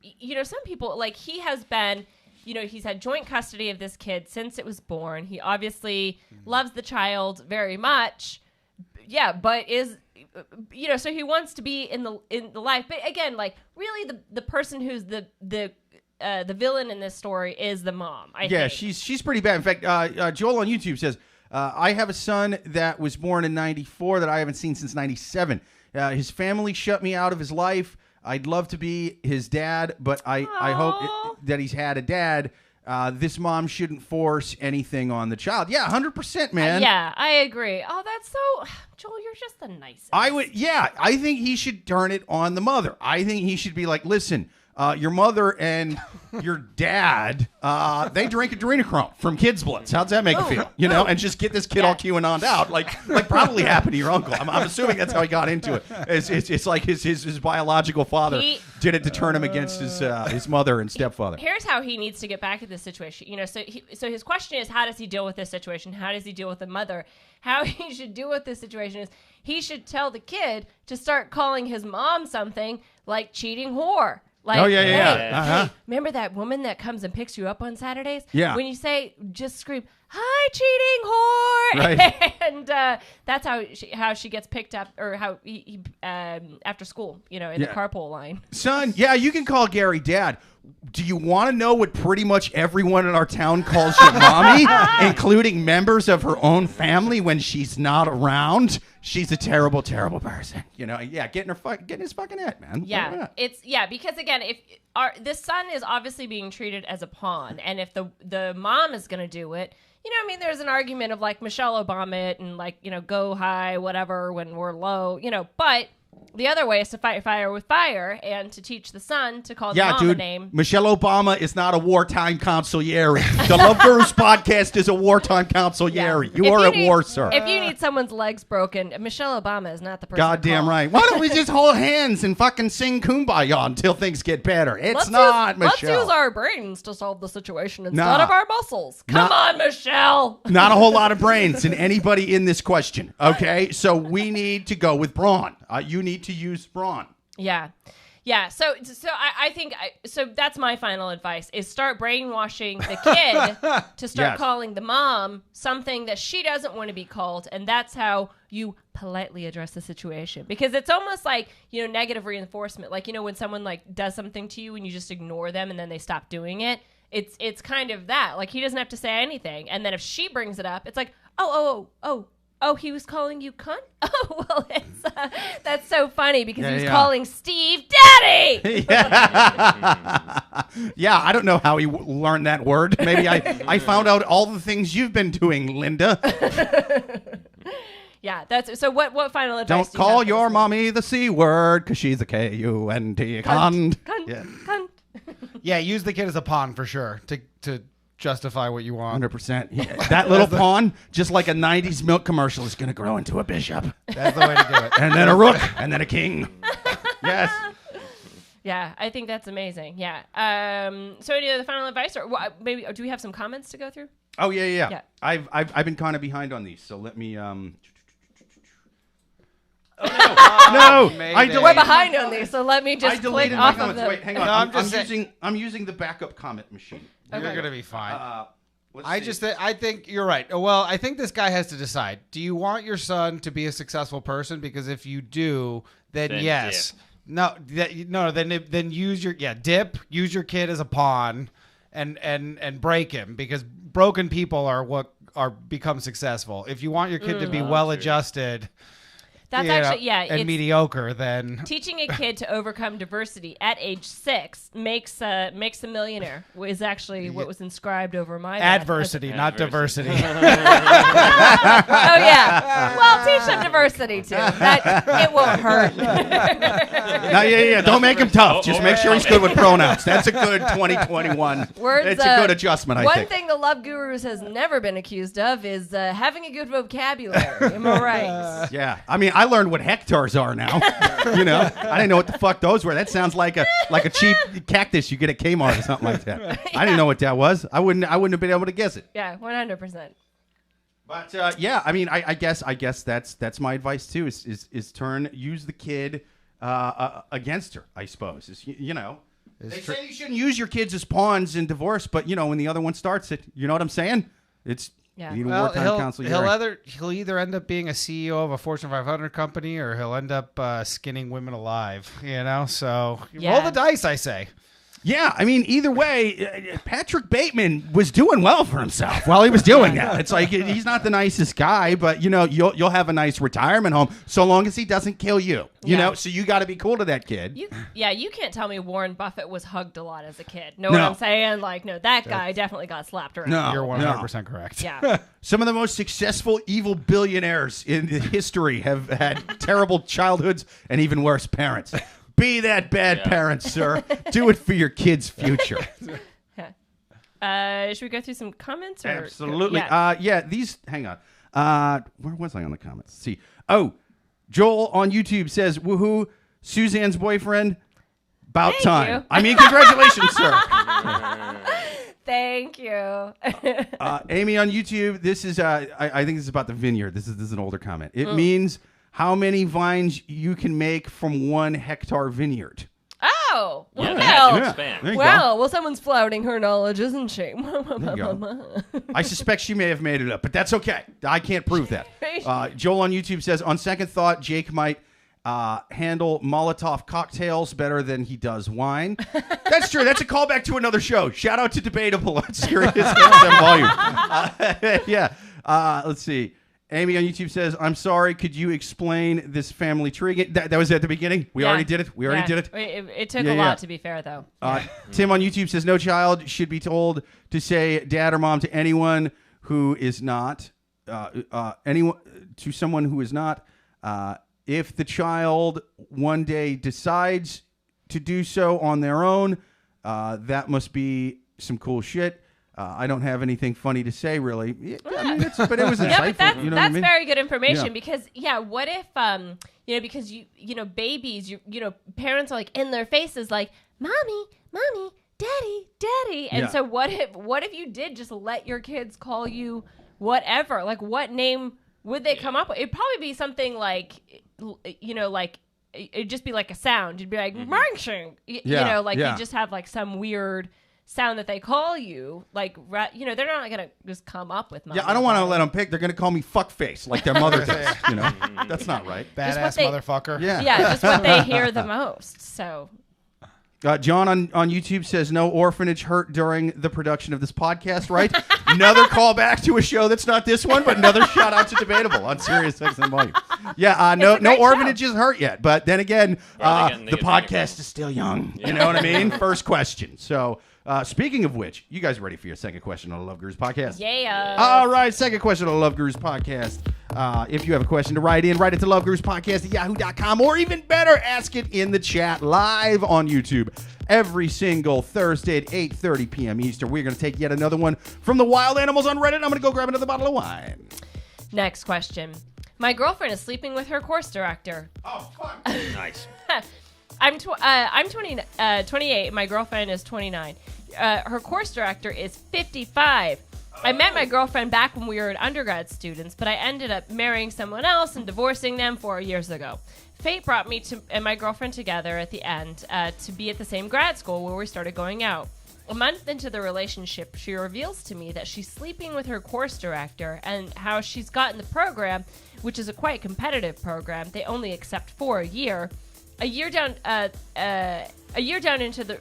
B: some people, like, he has been. He's had joint custody of this kid since it was born. He obviously loves the child very much. Yeah, but is. So he wants to be in the life, but again, like really, the person who's the villain in this story is the mom. I think.
A: she's pretty bad. In fact, Joel on YouTube says, "I have a son that was born in '94 that I haven't seen since '97. His family shut me out of his life. I'd love to be his dad, but I hope that he's had a dad." This mom shouldn't force anything on the child. Yeah, 100%, man.
B: Yeah, I agree. Oh, that's so... Joel, you're just the nicest.
A: I think he should turn it on the mother. I think he should be like, listen, your mother and your dad, they drink adrenochrome from Kids Bloods. How's that make you feel? And just get this kid all QAnon'd out, like probably happened to your uncle. I'm assuming that's how he got into it. It's like his biological father did it to turn him against his mother and stepfather.
B: Here's how he needs to get back at this situation. So his question is, how does he deal with this situation? How does he deal with the mother? How he should deal with this situation is he should tell the kid to start calling his mom something like cheating whore. Like, hey, remember that woman that comes and picks you up on Saturdays?
A: Yeah.
B: When you say, just scream, hi, cheating whore.
A: Right.
B: And that's how she gets picked up, or how he after school, in the carpool line.
A: Son, you can call Gary dad. Do you want to know what pretty much everyone in our town calls your mommy, including members of her own family when she's not around? She's a terrible, terrible person. Getting his fucking head, man.
B: Yeah, because again, if this son is obviously being treated as a pawn, and if the mom is going to do it, there's an argument of like Michelle Obama it and like, go high, whatever, when we're low, but the other way is to fight fire with fire and to teach the son to call the mom a name.
A: Michelle Obama is not a wartime consigliere. The Love Gurus podcast is a wartime consigliere. You are at war, sir.
B: If you need someone's legs broken, Michelle Obama is not the person.
A: Goddamn right. Why don't we just hold hands and fucking sing Kumbaya until things get better? Michelle.
B: Let's use our brains to solve the situation instead of our muscles. Come on, Michelle.
A: Not a whole lot of brains in anybody in this question. Okay, so we need to go with brawn. You need to use brawn.
B: Yeah. So I think that's my final advice: is start brainwashing the kid to start calling the mom something that she doesn't want to be called, and that's how you politely address the situation. Because it's almost like negative reinforcement. Like when someone like does something to you and you just ignore them and then they stop doing it. It's kind of that. Like he doesn't have to say anything, and then if she brings it up, it's like oh. Oh, he was calling you cunt? Oh, well, that's so funny because he was calling Steve Daddy.
A: Yeah, I don't know how he learned that word. Maybe I found out all the things you've been doing, Linda.
B: Yeah, that's so. What final advice?
A: Don't call your mommy the C word because she's a K-U-N-T. Cunt.
B: Cunt.
D: Yeah, use the kid as a pawn for sure to justify what you want.
A: 100%. Yeah. That little pawn, just like a 90s milk commercial, is going to grow into a bishop.
D: That's the way to do it.
A: And then a rook, and then a king. Yes.
B: Yeah, I think that's amazing. Yeah. So any other final advice, or maybe do we have some comments to go through?
A: Oh yeah. I've been kind of behind on these, so let me Oh, no, I deleted.
B: We're behind on these, so let me just click off of them.
A: Wait, hang on. No, I'm using the backup comment machine.
D: Okay. You're gonna be fine. I think you're right. Well, I think this guy has to decide. Do you want your son to be a successful person? Because if you do, then yes. Dip. Then use your dip. Use your kid as a pawn, and break him, because broken people are what become successful. If you want your kid to be well adjusted.
B: That's actually,
D: and mediocre, then.
B: Teaching a kid to overcome diversity at age 6 makes a millionaire, is actually what was inscribed over my
D: adversity, not diversity.
B: Oh, yeah. Well, teach them diversity, too. It won't hurt.
A: No, don't make him tough. Just make sure he's good with pronouns. That's a good 2021. It's a good adjustment, I think.
B: One thing the Love Gurus has never been accused of is having a good vocabulary. Am I right?
A: Yeah. I mean, I learned what hectares are now. I didn't know what the fuck those were. That sounds like a cheap cactus you get at Kmart or something like that. I didn't know what that was. I wouldn't have been able to guess it.
B: Yeah, 100%.
A: But I mean, I guess that's my advice too. Is use the kid against her. I suppose they say you shouldn't use your kids as pawns in divorce, but when the other one starts it, you know what I'm saying? It's.
B: Yeah.
D: He'll either end up being a CEO of a Fortune 500 company, or he'll end up skinning women alive. So roll the dice, I say.
A: Yeah, I mean, either way, Patrick Bateman was doing well for himself while he was doing that. It's like he's not the nicest guy, but you'll have a nice retirement home so long as he doesn't kill you. You know, so you got to be cool to that kid.
B: You can't tell me Warren Buffett was hugged a lot as a kid. Know what I'm saying? Like, no, that guy definitely got slapped around.
A: No,
D: you're 100% correct.
B: Yeah.
A: Some of the most successful evil billionaires in history have had terrible childhoods and even worse parents. Be that bad parent, sir. Do it for your kid's future.
B: Should we go through some comments?
A: Absolutely. These. Hang on. Where was I on the comments? Let's see. Oh, Joel on YouTube says, "Woohoo! Suzanne's boyfriend. About
B: Thank
A: time."
B: you.
A: I mean, congratulations, sir.
B: Thank you.
A: Amy on YouTube. This is. I think this is about the vineyard. This is an older comment. It means how many vines you can make from 1 hectare vineyard.
B: Oh, well, someone's flouting her knowledge, isn't she?
A: I suspect she may have made it up, but that's okay. I can't prove that. Joel on YouTube says, on second thought, Jake might handle Molotov cocktails better than he does wine. That's true. That's a callback to another show. Shout out to Debatable on Sirius XM Volume. Let's see. Amy on YouTube says, I'm sorry, could you explain this family tree again? That was at the beginning? We already did it?
B: It took a lot, to be fair, though.
A: Tim on YouTube says, no child should be told to say dad or mom to anyone who is not, to someone who is not. If the child one day decides to do so on their own, that must be some cool shit. I don't have anything funny to say, really. I mean, but it was insightful.
B: But that's very good information because, what if, because babies, parents are like in their faces, like, mommy, daddy, and so what if you did just let your kids call you whatever? Like, what name would they come up with? It'd probably be something like, it'd just be like a sound. You'd be like, marching, you just have like some weird sound that they call you, like, they're not gonna just come up with.
A: I don't want to let them pick. They're gonna call me fuckface like their mother does. That's not right.
D: Badass motherfucker.
B: Yeah, just what they hear the most. So,
A: John on YouTube says no orphanage hurt during the production of this podcast, right? Another callback to a show that's not this one, but another shout out to Debatable on Sirius XM Volume. Yeah, no orphanages hurt yet, but then again, the podcast is still young. You know what I mean? First question. So, speaking of which, you guys ready for your second question on the Love Gurus podcast?
B: Yeah.
A: All right, second question on the Love Gurus podcast. If you have a question to write it to loveguruspodcast@yahoo.com, or even better, ask it in the chat live on YouTube every single Thursday at 8:30 p.m. Eastern. We're going to take yet another one from the wild animals on Reddit. I'm going to go grab another bottle of wine.
B: Next question. My girlfriend is sleeping with her course director.
A: Oh, fuck.
E: Nice.
B: I'm 28. My girlfriend is 29. Her course director is 55. I met my girlfriend back when we were undergrad students, but I ended up marrying someone else and divorcing them 4 years ago. Fate brought me and my girlfriend together at the end to be at the same grad school where we started going out. A month into the relationship, she reveals to me that she's sleeping with her course director and how she's gotten the program, which is a quite competitive program. They only accept 4 a year. A year down into the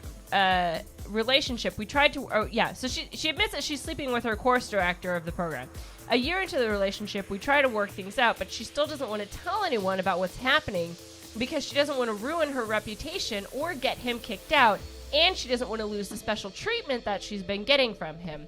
B: relationship, we tried to. So she admits that she's sleeping with her course director of the program. A year into the relationship, we try to work things out, but she still doesn't want to tell anyone about what's happening because she doesn't want to ruin her reputation or get him kicked out, and she doesn't want to lose the special treatment that she's been getting from him.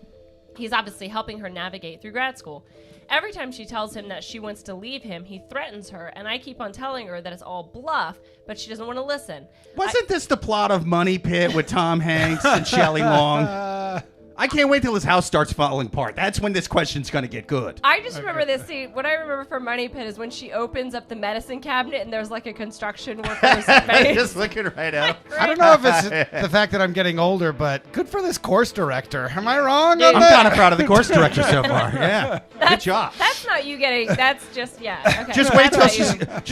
B: He's obviously helping her navigate through grad school. Every time she tells him that she wants to leave him, he threatens her, and I keep on telling her that it's all bluff, but she doesn't want to listen.
A: Wasn't this the plot of Money Pit with Tom Hanks and Shelley Long? I can't wait till his house starts falling apart. That's when this question's going to get good.
B: I just remember this scene. What I remember from Money Pit is when she opens up the medicine cabinet and there's like a construction worker's face.
A: Just looking right at him.
D: I don't know if it's the fact that I'm getting older, but good for this course director. Am I wrong?
A: I'm kind of proud of the course director so far. Yeah, good job.
B: That's not you getting. That's just Okay.
A: Just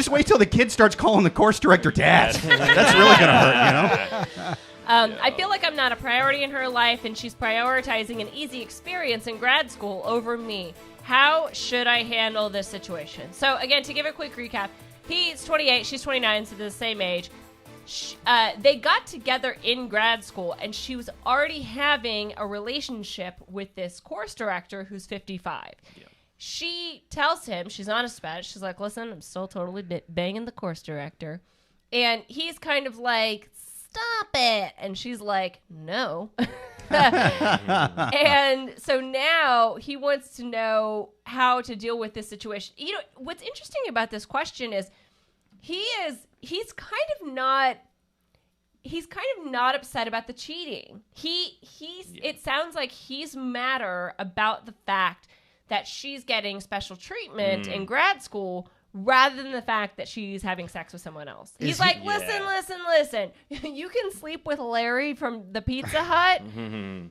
A: wait till the kid starts calling the course director dad. That's really gonna hurt, you know.
B: I feel like I'm not a priority in her life, and she's prioritizing an easy experience in grad school over me. How should I handle this situation? So, again, to give a quick recap, he's 28, she's 29, so they're the same age. They got together in grad school, and she was already having a relationship with this course director who's 55. Yep. She tells him, she's honest about it, she's like, listen, I'm still totally banging the course director. And he's kind of like, stop it. And she's like, no. And so now he wants to know how to deal with this situation. You know, what's interesting about this question is he's kind of not upset about the cheating. It sounds like he's madder about the fact that she's getting special treatment in grad school rather than the fact that she's having sex with someone else. He's like, listen. You can sleep with Larry from the Pizza Hut,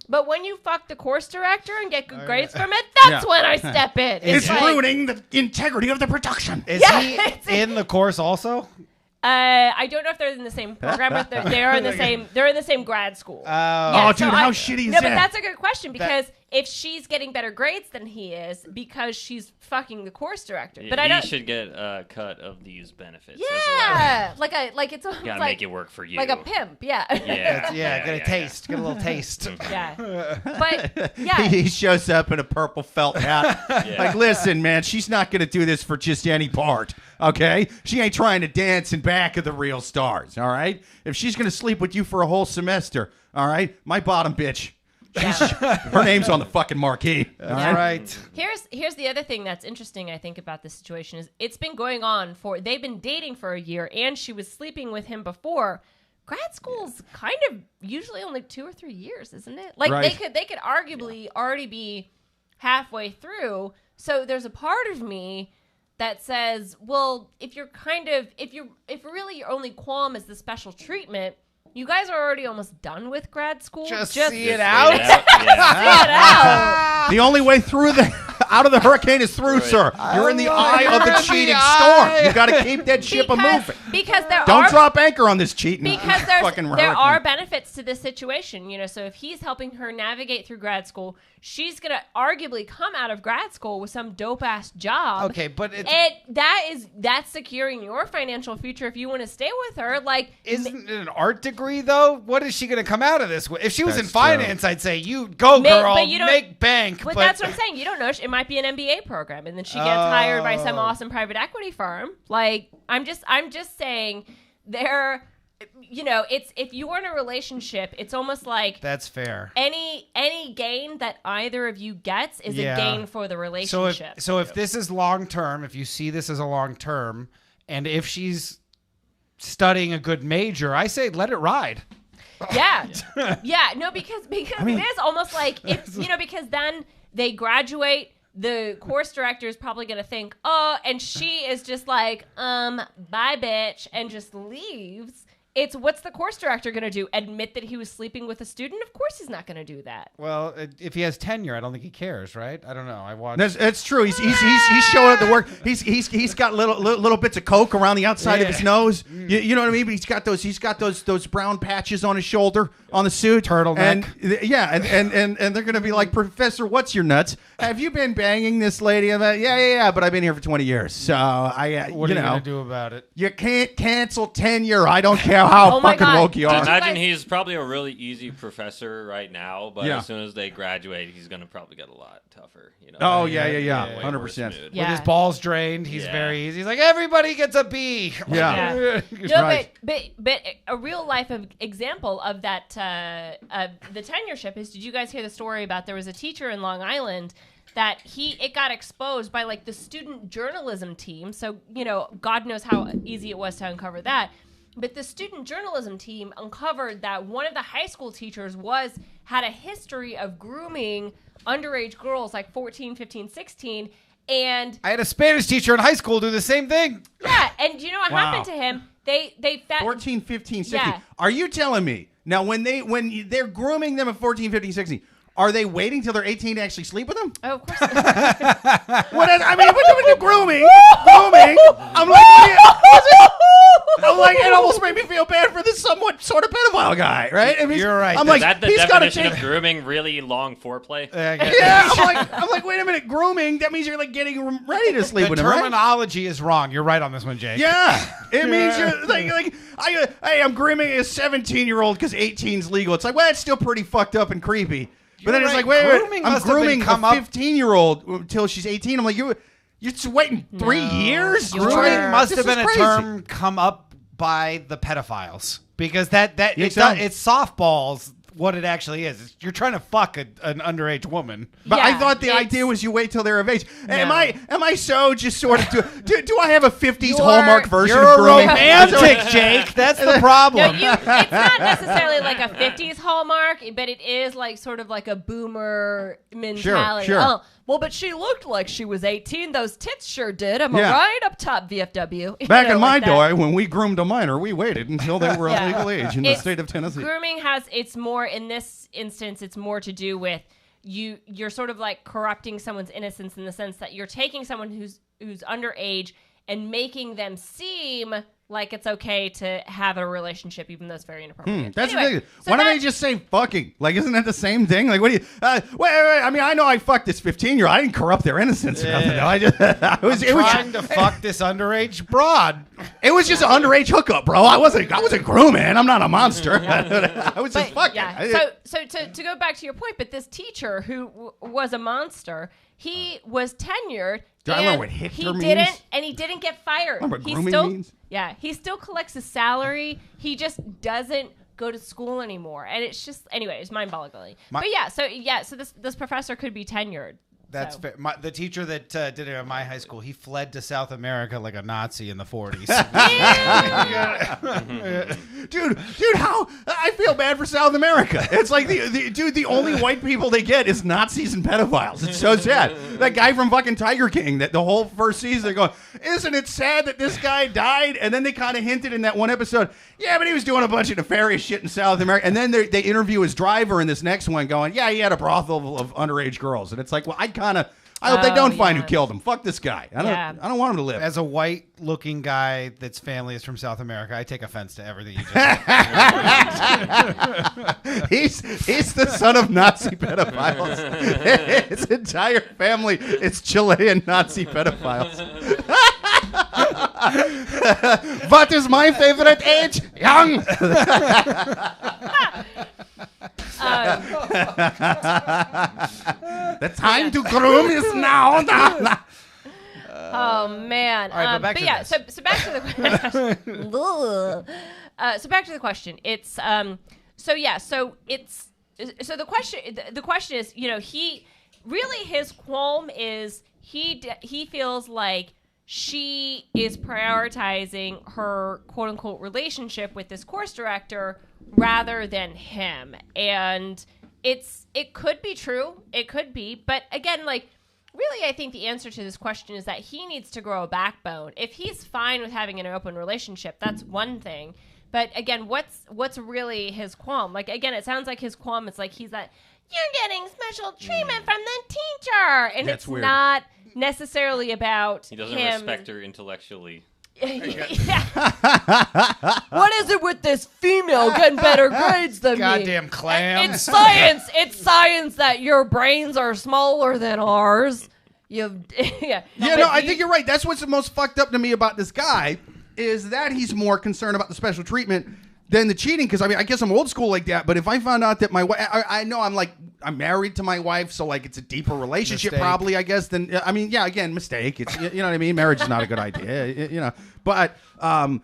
B: but when you fuck the course director and get good grades from it, that's when I step in.
A: It's like, ruining the integrity of the production.
D: Is he in the course also?
B: I don't know if they're in the same program, but they're in the same. They're in the same grad school.
A: Dude, how shitty is that?
B: No, but that's a good question because if she's getting better grades than he is because she's fucking the course director,
E: yeah,
B: but I don't.
E: He should get a cut of these benefits.
B: Yeah, like it's
E: gotta
B: like,
E: make it work for you,
B: like a pimp. Yeah,
D: get a taste, get a little taste.
B: Yeah, but yeah,
A: he shows up in a purple felt hat. Like, listen, man, she's not gonna do this for just any part. Okay, she ain't trying to dance in back of the real stars. All right, if she's gonna sleep with you for a whole semester, all right, my bottom bitch. Her name's on the fucking marquee.
D: That's right.
B: Here's the other thing that's interesting, I think, about this situation is it's been going on they've been dating for a year, and she was sleeping with him before. Grad school's kind of usually only 2 or 3 years, isn't it? Like they could arguably already be halfway through. So there's a part of me that says, well, if really your only qualm is the special treatment, you guys are already almost done with grad school.
D: Just see it out.
B: See it out.
A: The only way through out of the hurricane is through, sir. You're in the eye of the cheating storm. You got to keep that ship moving.
B: Because
A: don't drop anchor on this cheating.
B: Because there are benefits to this situation, So if he's helping her navigate through grad school, she's gonna arguably come out of grad school with some dope ass job.
D: Okay, but
B: that's securing your financial future if you want to stay with her. Like,
D: isn't it an art degree though? What is she gonna come out of this with? If she was in finance, I'd say you go, girl, but you don't make bank.
B: But that's what I'm saying. You don't know. It might be an MBA program, and then she gets hired by some awesome private equity firm. Like, I'm just saying there. It's if you're in a relationship, it's almost like
D: that's fair.
B: Any gain that either of you gets is a gain for the relationship.
D: So if this is long term, if you see this as a long term, and if she's studying a good major, I say let it ride.
B: Yeah. No, because it is almost like if because then they graduate. The course director is probably going to think, and she is just like, bye, bitch, and just leaves. It's what's the course director going to do? Admit that he was sleeping with a student? Of course he's not going to do that.
D: Well, if he has tenure, I don't think he cares, right? I don't know. I watched.
A: That's true. He's showing up to work. He's got little bits of coke around the outside of his nose. You know what I mean? But he's got those brown patches on his shoulder on the suit,
D: turtleneck.
A: And they're going to be like, Professor, what's your nuts? Have you been banging this lady? I'm like, yeah. But I've been here for 20 years, so
D: what are you going to do about it?
A: You can't cancel tenure. I don't care how fucking woke you are.
E: Imagine he's probably a really easy professor right now, but as soon as they graduate, he's going to probably get a lot tougher.
A: Oh, yeah. 100%.
D: With his balls drained, he's very easy. He's like, everybody gets a B.
A: Yeah.
B: No, right. but a real life example of that, the tenureship is, did you guys hear the story about there was a teacher in Long Island that it got exposed by like the student journalism team. So, God knows how easy it was to uncover that. But the student journalism team uncovered that one of the high school teachers had a history of grooming underage girls like 14, 15, 16. And
D: I had a Spanish teacher in high school do the same thing.
B: Yeah, and do you know what happened to him? They
A: 14, 15, 16. Yeah. Are you telling me now when they're grooming them at 14, 15, 16? Are they waiting till they're 18 to actually sleep with them?
B: Oh, of course.
A: Grooming. I'm like, it almost made me feel bad for this somewhat sort of pedophile guy, right?
D: You're right.
E: I'm like, is that the definition of grooming? Really long foreplay?
A: Yeah, I'm like, wait a minute, grooming? That means you're like getting ready to sleep with him, right?
D: The terminology is wrong. You're right on this one, Jake.
A: Yeah, it means you're like, I'm grooming a 17-year-old because 18's legal. It's like, well, it's still pretty fucked up and creepy. But then it's like, wait, I'm grooming a 15-year-old until she's 18. I'm like, you're just waiting 3 years?
D: Grooming must have been a term come up by the pedophiles because it's softballs. What it actually is, you're trying to fuck an underage woman.
A: But I thought the idea was you wait till they're of age. No. Am I so just sort of do I have a 50s Hallmark version of grooming?
D: You're romantic, Jake. That's the problem.
B: No, it's not necessarily like a 50s Hallmark, but it is like sort of like a boomer mentality.
A: Sure.
B: Oh, well, but she looked like she was 18. Those tits sure did. Am I right up top, VFW?
A: Back in my day, when we groomed a minor, we waited until they were of legal age in the state of Tennessee.
B: Grooming it's more, in this instance, it's more to do with you're sort of like corrupting someone's innocence in the sense that you're taking someone who's underage and making them seem like it's okay to have a relationship, even though it's very inappropriate.
A: That's ridiculous. Why don't they just say fucking? Like, isn't that the same thing? Like, what do you? Wait. I mean, I know I fucked this 15-year-old. I didn't corrupt their innocence or nothing. I was
D: trying to fuck this underage broad.
A: It was just an underage hookup, bro. I wasn't grooming. I'm not a monster. I was just fucking.
B: Yeah. So to go back to your point, but this teacher who was a monster, he was tenured.
A: Do I learn what Hitler means?
B: He didn't get fired.
A: I know what grooming means?
B: Yeah, he still collects his salary. He just doesn't go to school anymore, and it's just it's mind-boggling. So this professor could be tenured.
D: That's fair. The teacher that did it at my high school, he fled to South America like a Nazi in the 40s.
A: Dude, how I feel bad for South America. It's like the only white people they get is Nazis and pedophiles. It's so sad. That guy from fucking Tiger King, that the whole first season they're going, isn't it sad that this guy died? And then they kind of hinted in that one episode, yeah, but he was doing a bunch of nefarious shit in South America. And then they interview his driver in this next one going, yeah, he had a brothel of underage girls. And it's like, well, I'd kind I hope they don't find who killed him. Fuck this guy. I don't want him to live.
D: As a white-looking guy that's family is from South America, I take offense to everything you just said.
A: He's the son of Nazi pedophiles. His entire family is Chilean Nazi pedophiles. What is my favorite age? Young. The time to groom is now.
B: Oh man!
D: All right, but back to this.
B: So back to the question. So back to the question. It's so the question is, he really, his qualm is he feels like she is prioritizing her quote unquote relationship with this course director rather than him, and it could be true, it could be, but again, like, really, I think the answer to this question is that he needs to grow a backbone. If he's fine with having an open relationship, that's one thing. But again, what's really his qualm? Like, again, it sounds like his qualm is like he's like, you're getting special treatment from the teacher, and
A: That's
B: it's
A: weird.
B: not necessarily about
E: He doesn't
B: him.
E: respect her intellectually.
B: What is it with this female getting better grades than me?
D: Goddamn clam.
B: It's science. It's science that your brains are smaller than ours. I
A: think you're right. That's what's the most fucked up to me about this guy is that he's more concerned about the special treatment than the cheating. Because I guess I'm old school like that. But if I found out that my wife, I know I'm married to my wife, so like it's a deeper relationship probably. I guess than again, mistake. It's you know what I mean. Marriage is not a good idea. But even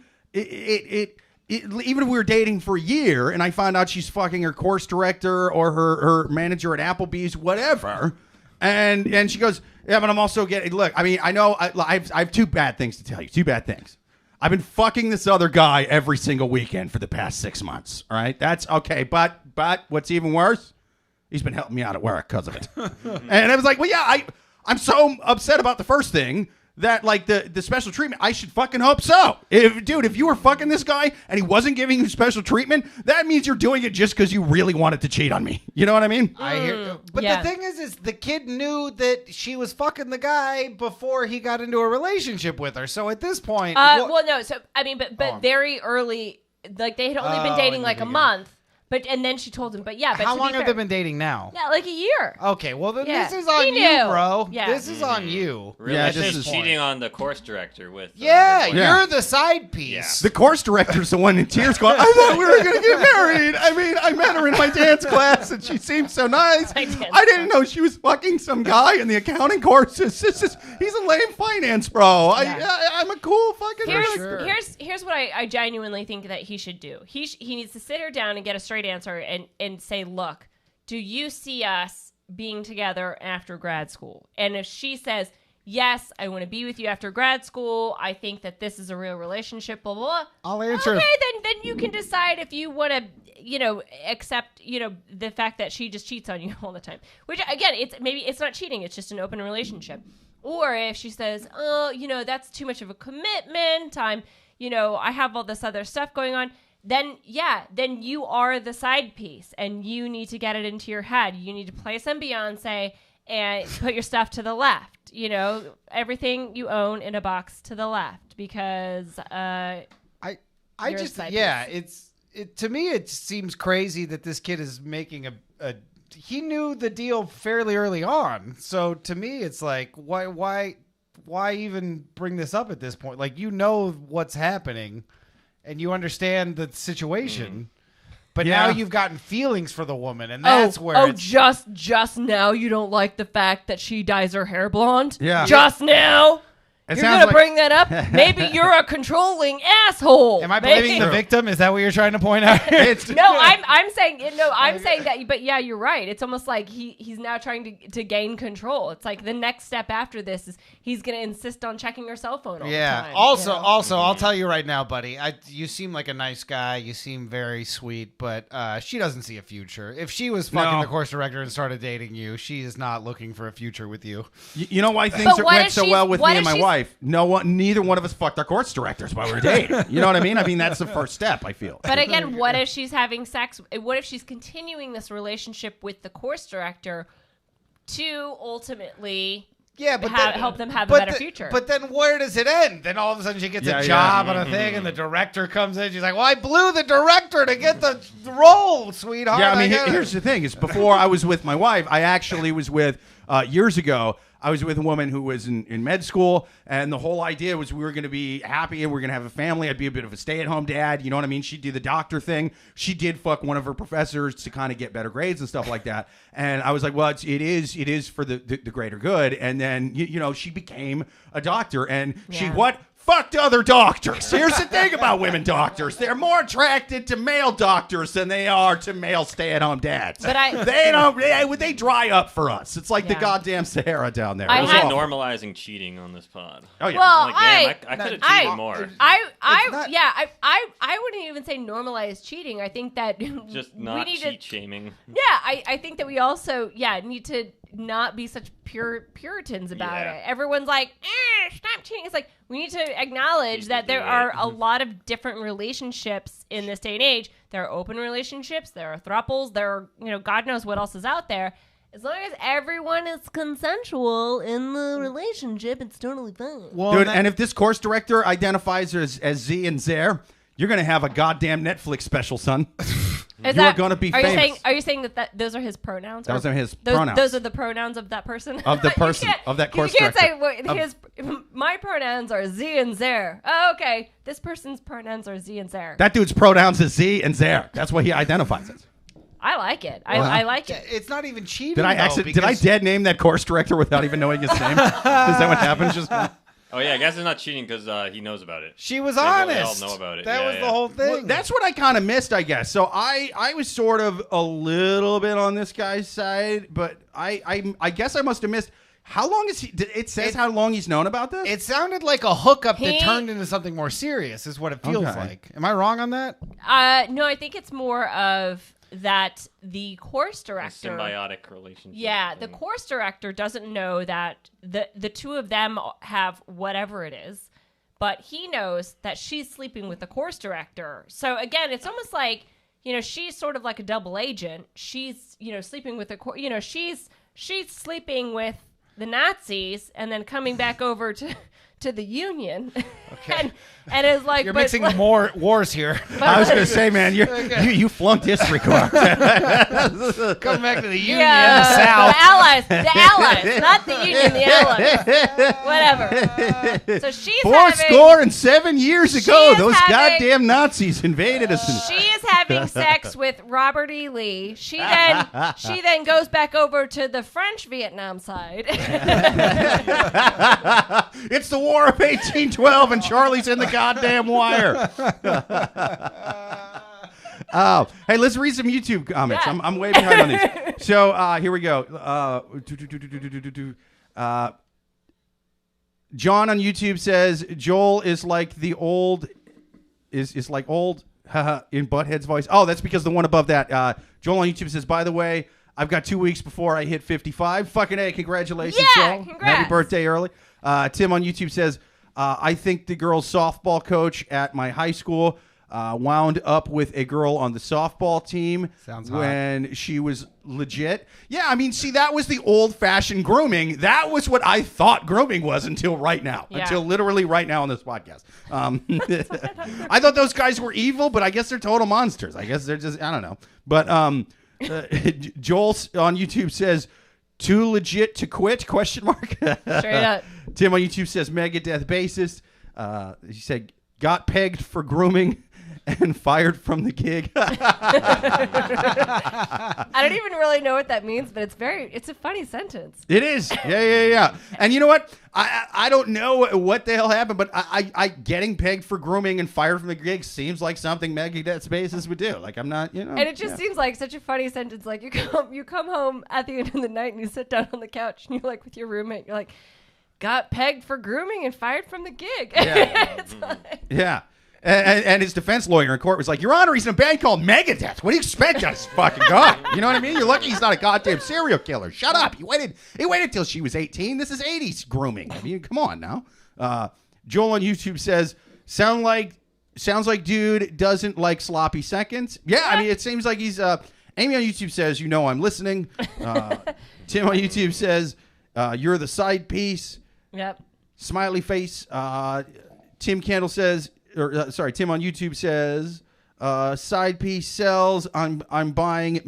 A: if we were dating for a year and I found out she's fucking her course director or her manager at Applebee's, whatever, and she goes, yeah, but I'm also getting. Look, I mean, I know I have two bad things to tell you. Two bad things. I've been fucking this other guy every single weekend for the past 6 months. All right, that's okay. But what's even worse? He's been helping me out at work because of it. And I was like, well, yeah, I'm so upset about the first thing that like the special treatment. I should fucking hope so. If you were fucking this guy and he wasn't giving you special treatment, that means you're doing it just because you really wanted to cheat on me. You know what I mean?
D: I hear, but the thing is the kid knew that she was fucking the guy before he got into a relationship with her. So at this point,
B: very early, like they had only been dating like a month. And then she told him, but
D: how long have they been dating now?
B: Yeah, like a year.
D: Okay, well then this is on you, bro.
B: Yeah.
D: This is on you.
E: Really?
A: Yeah,
E: This is cheating on the course director with.
D: You're the side piece.
A: The course director's the one in tears going, I thought we were going to get married. I mean, I met her in my dance class and she seemed so nice. I didn't know she was fucking some guy in the accounting courses. He's a lame finance bro. I'm a cool fucking
B: Here's what I genuinely think that he should do. He needs to sit her down and get a straight answer and say, look, do you see us being together after grad school? And if she says, yes, I want to be with you after grad school, I think that this is a real relationship, blah, blah, blah.
D: I'll answer.
B: Okay, then you can decide if you want to, accept, the fact that she just cheats on you all the time. Which, again, it's not cheating. It's just an open relationship. Or if she says, oh, that's too much of a commitment. I have all this other stuff going on. Then you are the side piece and you need to get it into your head. You need to play some Beyonce and put your stuff to the left. Everything you own in a box to the left because to
D: me it seems crazy that this kid is making he knew the deal fairly early on. So to me it's like why even bring this up at this point? Like what's happening. And you understand the situation, but now you've gotten feelings for the woman, and that's where
B: just now you don't like the fact that she dyes her hair blonde?
A: Yeah.
B: Just now? You're going to bring that up? Maybe you're a controlling asshole.
D: Am I blaming the victim? Is that what you're trying to point out?
B: I'm saying that, but yeah, you're right. It's almost like he's now trying to gain control. It's like the next step after this is he's going to insist on checking her cell phone all the time.
D: Also, I'll tell you right now, buddy, you seem like a nice guy. You seem very sweet, but she doesn't see a future. If she was fucking the course director and started dating you, she is not looking for a future with you.
A: You know why things went so well with me and my wife? Neither one of us fucked our course directors while we were dating. You know what I mean? I mean, that's the first step, I feel.
B: But again, what if she's having sex? What if she's continuing this relationship with the course director to ultimately
D: Yeah, but
B: help them have a better future.
D: But then where does it end? Then all of a sudden she gets a job on a thing, and the director comes in. She's like, "Well, I blew the director to get the role, sweetheart."
A: Yeah, I mean, here's the thing: is before I was with my wife, I actually was with years ago. I was with a woman who was in med school, and the whole idea was we were going to be happy and we are going to have a family. I'd be a bit of a stay-at-home dad. You know what I mean? She'd do the doctor thing. She did fuck one of her professors to kind of get better grades and stuff like that. And I was like, well, it is for the greater good. And then, you know, she became a doctor, and she fucked other doctors. Here's the thing about women doctors. They're more attracted to male doctors than they are to male stay-at-home dads. But they dry up for us. It's like the goddamn Sahara down there.
E: We're normalizing cheating on this pod.
A: Oh yeah.
B: Well,
E: like, I could have cheated more.
B: I wouldn't even say normalize cheating. I think that
E: just not cheat shaming.
B: Yeah, I think that we also need to not be such Puritans about it. Everyone's like, stop cheating. It's like, we need to acknowledge that there are a lot of different relationships in this day and age. There are open relationships, there are thruples, there are, you know, God knows what else is out there. As long as everyone is consensual in the relationship, it's totally fine.
A: Well, dude, and if this course director identifies as Z and Zer, you're going to have a goddamn Netflix special, son. You're going to be famous.
B: Are you saying that those are his pronouns?
A: Those are his pronouns.
B: Those are the pronouns of that person?
A: Of the person, of that course director.
B: You can't say, my pronouns are Z and Zer. Oh, okay. This person's pronouns are Z and Zer.
A: That dude's pronouns is Z and Zer. That's what he identifies as.
B: I like it. I like it.
D: It's not even cheating.
A: Did I dead name that course director without even knowing his name? Is that what happens? Just...
E: Oh, yeah, I guess it's not cheating because he knows about it.
D: She was honest.
E: They all know about it.
D: That was the whole thing.
A: Well, that's what I kind of missed, I guess. So I was sort of a little bit on this guy's side, but I guess I must have missed. How long is he? It says how long he's known about this?
D: It sounded like a hookup that turned into something more serious, is what it feels like. Am I wrong on that?
B: No, I think it's more of that the course director...
E: A symbiotic relationship.
B: Yeah, the course director doesn't know that the two of them have whatever it is, but he knows that she's sleeping with the course director. So again, it's almost like, you know, she's sort of like a double agent. She's, you know, sleeping with the she's sleeping with the Nazis and then coming back over to the Union. Okay. and it's like
D: you're mixing more wars here.
A: I was going to say, man, you flunked history class.
D: Come back to the Union, the South.
B: The Allies, not the Union, the Allies. Whatever. So she's
A: 407 years ago, those goddamn Nazis invaded us.
B: She is having sex with Robert E. Lee. She then goes back over to the French Vietnam side.
A: It's the War of 1812, and Charlie's in the goddamn wire. Oh, hey, let's read some YouTube comments.
B: Yeah.
A: I'm way behind on these. So here we go. John on YouTube says Joel is like the old is like old in Butthead's voice. Oh, that's because the one above that. Joel on YouTube says, by the way, I've got 2 weeks before I hit 55. Fucking A, congratulations, Joel.
B: Congrats.
A: Happy birthday early. Tim on YouTube says, I think the girls' softball coach at my high school wound up with a girl on the softball team.
D: Sounds hot.
A: When she was legit. Yeah, I mean, see, that was the old-fashioned grooming. That was what I thought grooming was until right now.
B: Yeah.
A: Until literally right now on this podcast. I thought those guys were evil, but I guess they're total monsters. I guess they're just, I don't know. But Joel on YouTube says, too legit to quit? Question mark.
B: Straight up.
A: Tim on YouTube says Megadeth bassist. He said got pegged for grooming and fired from the gig.
B: I don't even really know what that means, but it's a funny sentence.
A: It is. Yeah. And you know what? I don't know what the hell happened, but I getting pegged for grooming and fired from the gig seems like something Megadeth's bassist would do. Like, I'm not, you know.
B: And it just seems like such a funny sentence. Like, you come home at the end of the night and you sit down on the couch and you're like with your roommate, you're like, got pegged for grooming and fired from the gig.
A: Yeah. Yeah. And his defense lawyer in court was like, Your Honor, he's in a band called Megadeth. What do you expect us fucking God? You know what I mean? You're lucky he's not a goddamn serial killer. Shut up. He waited till she was 18. This is 80s grooming. I mean, come on now. Joel on YouTube says, sounds like dude doesn't like sloppy seconds. Yeah, I mean, it seems like he's Amy on YouTube says, you know I'm listening. Tim on YouTube says, You're the side piece.
B: Yep.
A: Smiley face. Tim Candle says, Tim on YouTube says, side piece sells. I'm buying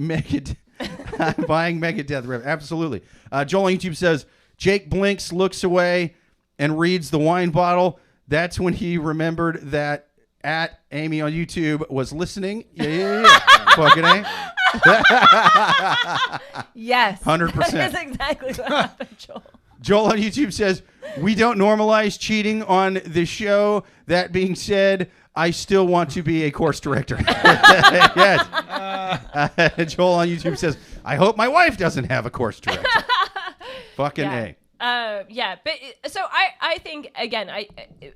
A: I'm buying Megadeth Riff. Absolutely. Joel on YouTube says, Jake blinks, looks away, and reads the wine bottle. That's when he remembered that at Amy on YouTube was listening. Yeah. Fucking A.
B: Yes.
A: 100%.
B: That is exactly what happened, Joel.
A: Joel on YouTube says, we don't normalize cheating on the show. That being said, I still want to be a course director. Yes. Joel on YouTube says, I hope my wife doesn't have a course director. Fucking A.
B: But so I think, again,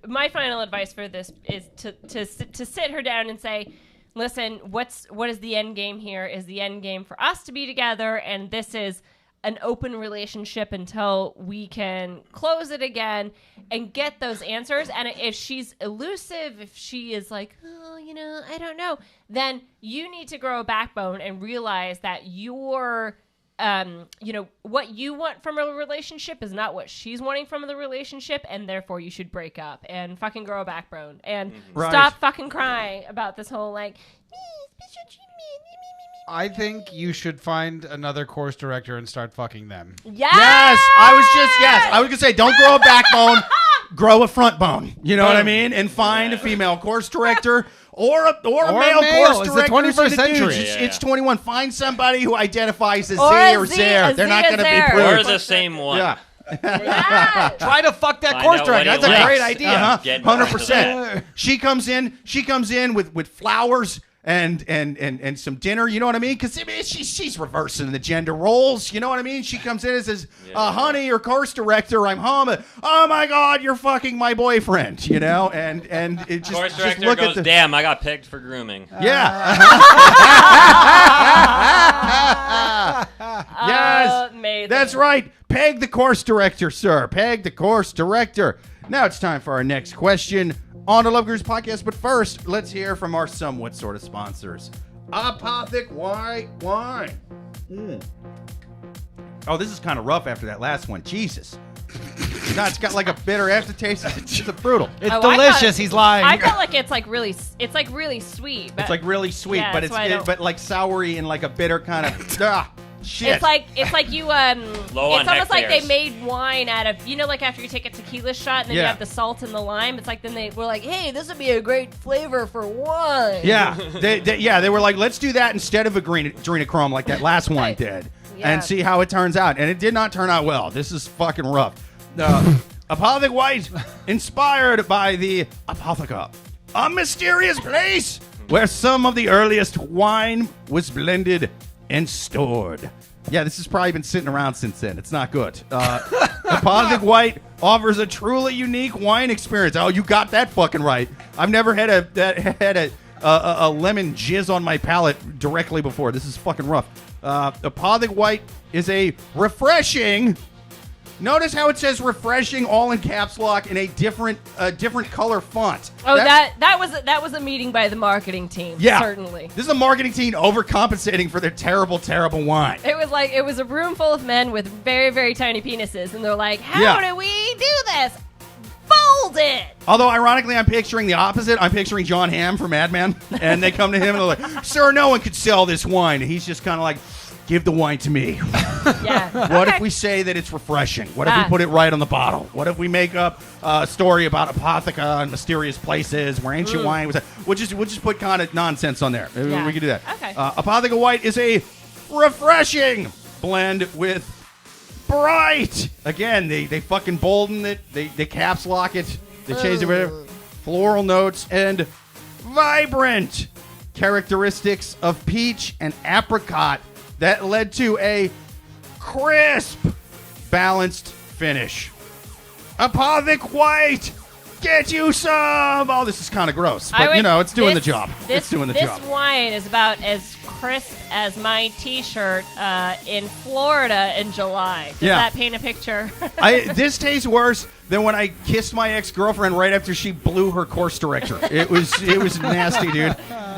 B: my final advice for this is to sit her down and say, listen, what is the end game here? Is the end game for us to be together, and this is an open relationship until we can close it again and get those answers. And if she's elusive, if she is like, I don't know, then you need to grow a backbone and realize that your what you want from a relationship is not what she's wanting from the relationship, and therefore you should break up and fucking grow a backbone and stop fucking crying about this whole like.
D: I think you should find another course director and start fucking them.
B: Yes!
A: I was gonna say, don't grow a backbone, grow a front bone. You know what I mean? And find a female course director. Or a male course director.
D: It's the 21st century.
A: It's 21. Find somebody who identifies as Z or Zer. They're not going to be
E: Or
A: proved.
E: the same one.
A: Yeah.
D: Try to fuck that course director. That's a great idea.
A: 100%. She comes in with flowers and some dinner, you know what I mean? Because she's reversing the gender roles, you know what I mean? She comes in and says, honey, your course director, I'm home. Oh my God, you're fucking my boyfriend, you know? And it just
E: Course director
A: look
E: goes,
A: at the,
E: damn, I got pegged for grooming.
A: Yeah. Yes.
B: Amazing.
A: That's right. Peg the course director, sir. Peg the course director. Now it's time for our next question on the Love Gurus podcast. But first, let's hear from our somewhat sort of sponsors. Apothic White Wine. Oh, this is kind of rough after that last one. Jesus. No, it's got like a bitter aftertaste. It's brutal.
D: It's delicious. He's lying.
B: I felt like it's like really sweet. But
A: it's like really sweet,
B: yeah,
A: but like soury and like a bitter kind of shit.
B: It's like you
E: Low on
B: it's almost like they
E: hectares.
B: made wine out of, like after you take a tequila shot and then you
A: Yeah.
B: have the salt and the lime. It's like then they were like, hey, this would be a great flavor for wine.
A: Yeah, they were like, let's do that instead of adrenochrome like that last one did, and see how it turns out. And it did not turn out well. This is fucking rough. Apothic White, inspired by the Apotheca, a mysterious place where some of the earliest wine was blended and stored. Yeah, this has probably been sitting around since then. It's not good. Apothic White offers a truly unique wine experience. Oh, you got that fucking right. I've never had a lemon jizz on my palate directly before. This is fucking rough. Apothic White is a refreshing. Notice how it says refreshing all in caps lock in a different color font.
B: Oh, that was a meeting by the marketing team.
A: Yeah,
B: certainly.
A: This is a marketing team overcompensating for their terrible, terrible wine.
B: It was a room full of men with very, very tiny penises, and they're like, how do we do this? Fold it.
A: Although, ironically, I'm picturing the opposite. I'm picturing John Hamm from Mad Men, and they come to him and they're like, sir, no one could sell this wine. And he's just kind of like, give the wine to me.
B: Yeah.
A: What if we say that it's refreshing? What if we put it right on the bottle? What if we make up a story about Apotheca and mysterious places where ancient wine was? We'll just put kind of nonsense on there.
B: Yeah.
A: We can do that.
B: Okay.
A: Apotheca White is a refreshing blend with bright. Again, they fucking bolden it. They caps lock it. They change it. Floral notes and vibrant characteristics of peach and apricot that led to a crisp, balanced finish. Apothic White, get you some. Oh, this is kind of gross, but it's doing the job. It's doing the job.
B: This wine is about as crisp as my T-shirt in Florida in July. Does that paint a picture?
A: This tastes worse than when I kissed my ex-girlfriend right after she blew her course director. It was nasty, dude.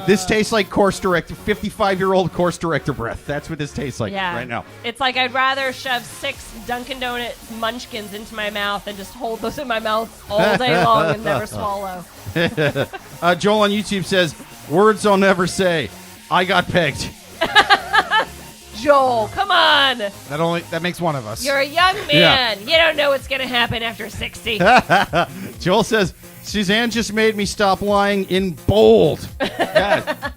A: This tastes like course director, 55-year-old course director breath. That's what this tastes like right now.
B: It's like I'd rather shove 6 Dunkin' Donuts munchkins into my mouth and just hold those in my mouth all day long and never swallow.
A: Joel on YouTube says, words I'll never say. I got pegged.
B: Joel, come on.
D: That makes one of us.
B: You're a young man. You don't know what's going to happen after 60.
A: Joel says, Suzanne just made me stop lying in bold. Yeah.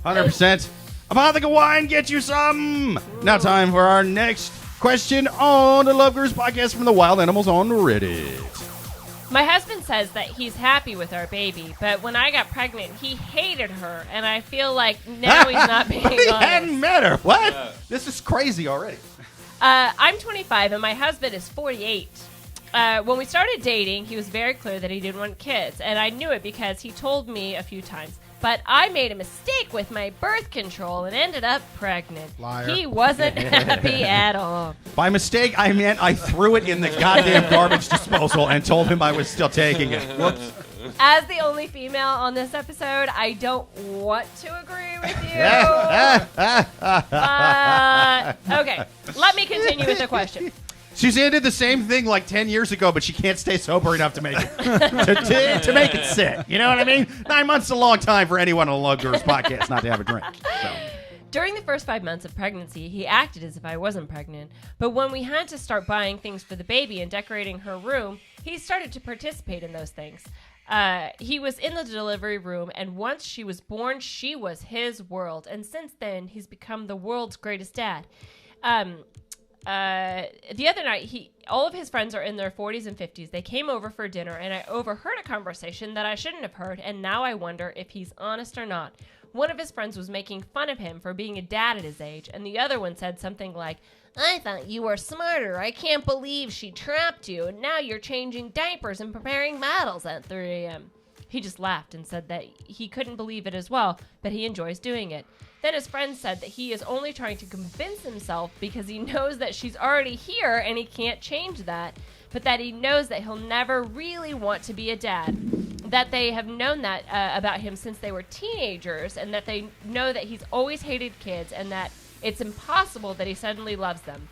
A: 100%. I'm out like a wine, get you some. Now time for our next question on the Love Gurus podcast from the Wild Animals on Reddit.
B: My husband says that he's happy with our baby, but when I got pregnant, he hated her, and I feel like now he's not being honest.
A: He hadn't met her. What? This is crazy already.
B: I'm 25, and my husband is 48. When we started dating, he was very clear that he didn't want kids, and I knew it because he told me a few times. But I made a mistake with my birth control and ended up pregnant.
D: Liar.
B: He wasn't happy at all.
A: By mistake, I meant I threw it in the goddamn garbage disposal and told him I was still taking it. Whoops.
B: As the only female on this episode, I don't want to agree with you. Okay, let me continue with the question.
A: Suzanne did the same thing like 10 years ago, but she can't stay sober enough to make it to make it sit. You know what I mean? 9 months is a long time for anyone on the Love Gurus podcast not to have a drink. So.
B: During the first 5 months of pregnancy, he acted as if I wasn't pregnant. But when we had to start buying things for the baby and decorating her room, he started to participate in those things. He was in the delivery room, and once she was born, she was his world. And since then, he's become the world's greatest dad. The other night, all of his friends are in their 40s and 50s. They came over for dinner, and I overheard a conversation that I shouldn't have heard, and now I wonder if he's honest or not. One of his friends was making fun of him for being a dad at his age, and the other one said something like, I thought you were smarter. I can't believe she trapped you, and now you're changing diapers and preparing models at 3 a.m. He just laughed and said that he couldn't believe it as well, but he enjoys doing it. Then his friend said that he is only trying to convince himself because he knows that she's already here and he can't change that, but that he knows that he'll never really want to be a dad, that they have known that about him since they were teenagers, and that they know that he's always hated kids and that it's impossible that he suddenly loves them.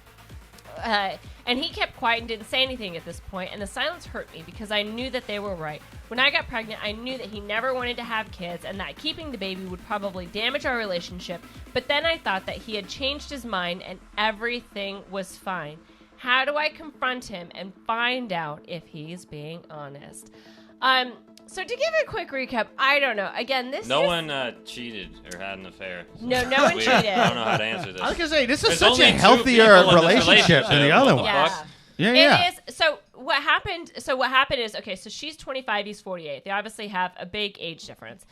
B: And he kept quiet and didn't say anything at this point, and the silence hurt me because I knew that they were right. When I got pregnant, I knew that he never wanted to have kids and that keeping the baby would probably damage our relationship, but then I thought that he had changed his mind and everything was fine. How do I confront him and find out if he's being honest? So to give a quick recap, I don't know. Again,
E: No one cheated or had an affair.
B: No one cheated.
E: I don't know how to answer this.
A: I was going to say, this is
E: There's
A: such a
E: only two
A: healthier
E: people in this
A: relationship than the other one.
B: Yeah.
A: Yeah.
B: It is. So what happened is, okay, so she's 25, he's 48. They obviously have a big age difference.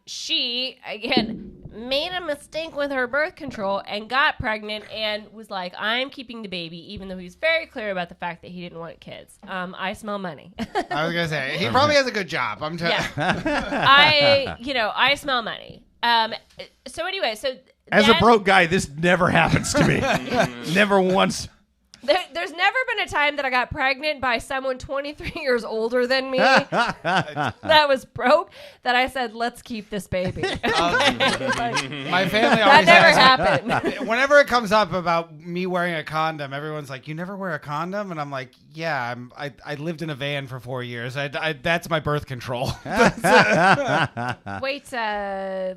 B: She, again, made a mistake with her birth control and got pregnant and was like, I'm keeping the baby, even though he was very clear about the fact that he didn't want kids. I smell money.
D: I was going to say, he probably has a good job. I'm telling you.
B: I smell money. So anyway,
A: as a broke guy, this never happens to me. Never once.
B: There's never been a time that I got pregnant by someone 23 years older than me that was broke that I said, let's keep this baby.
D: My family
B: that
D: always
B: never
D: asks,
B: happened.
D: whenever it comes up about me wearing a condom, everyone's like, you never wear a condom? And I'm like, yeah, I lived in a van for 4 years. That's my birth control.
B: Wait,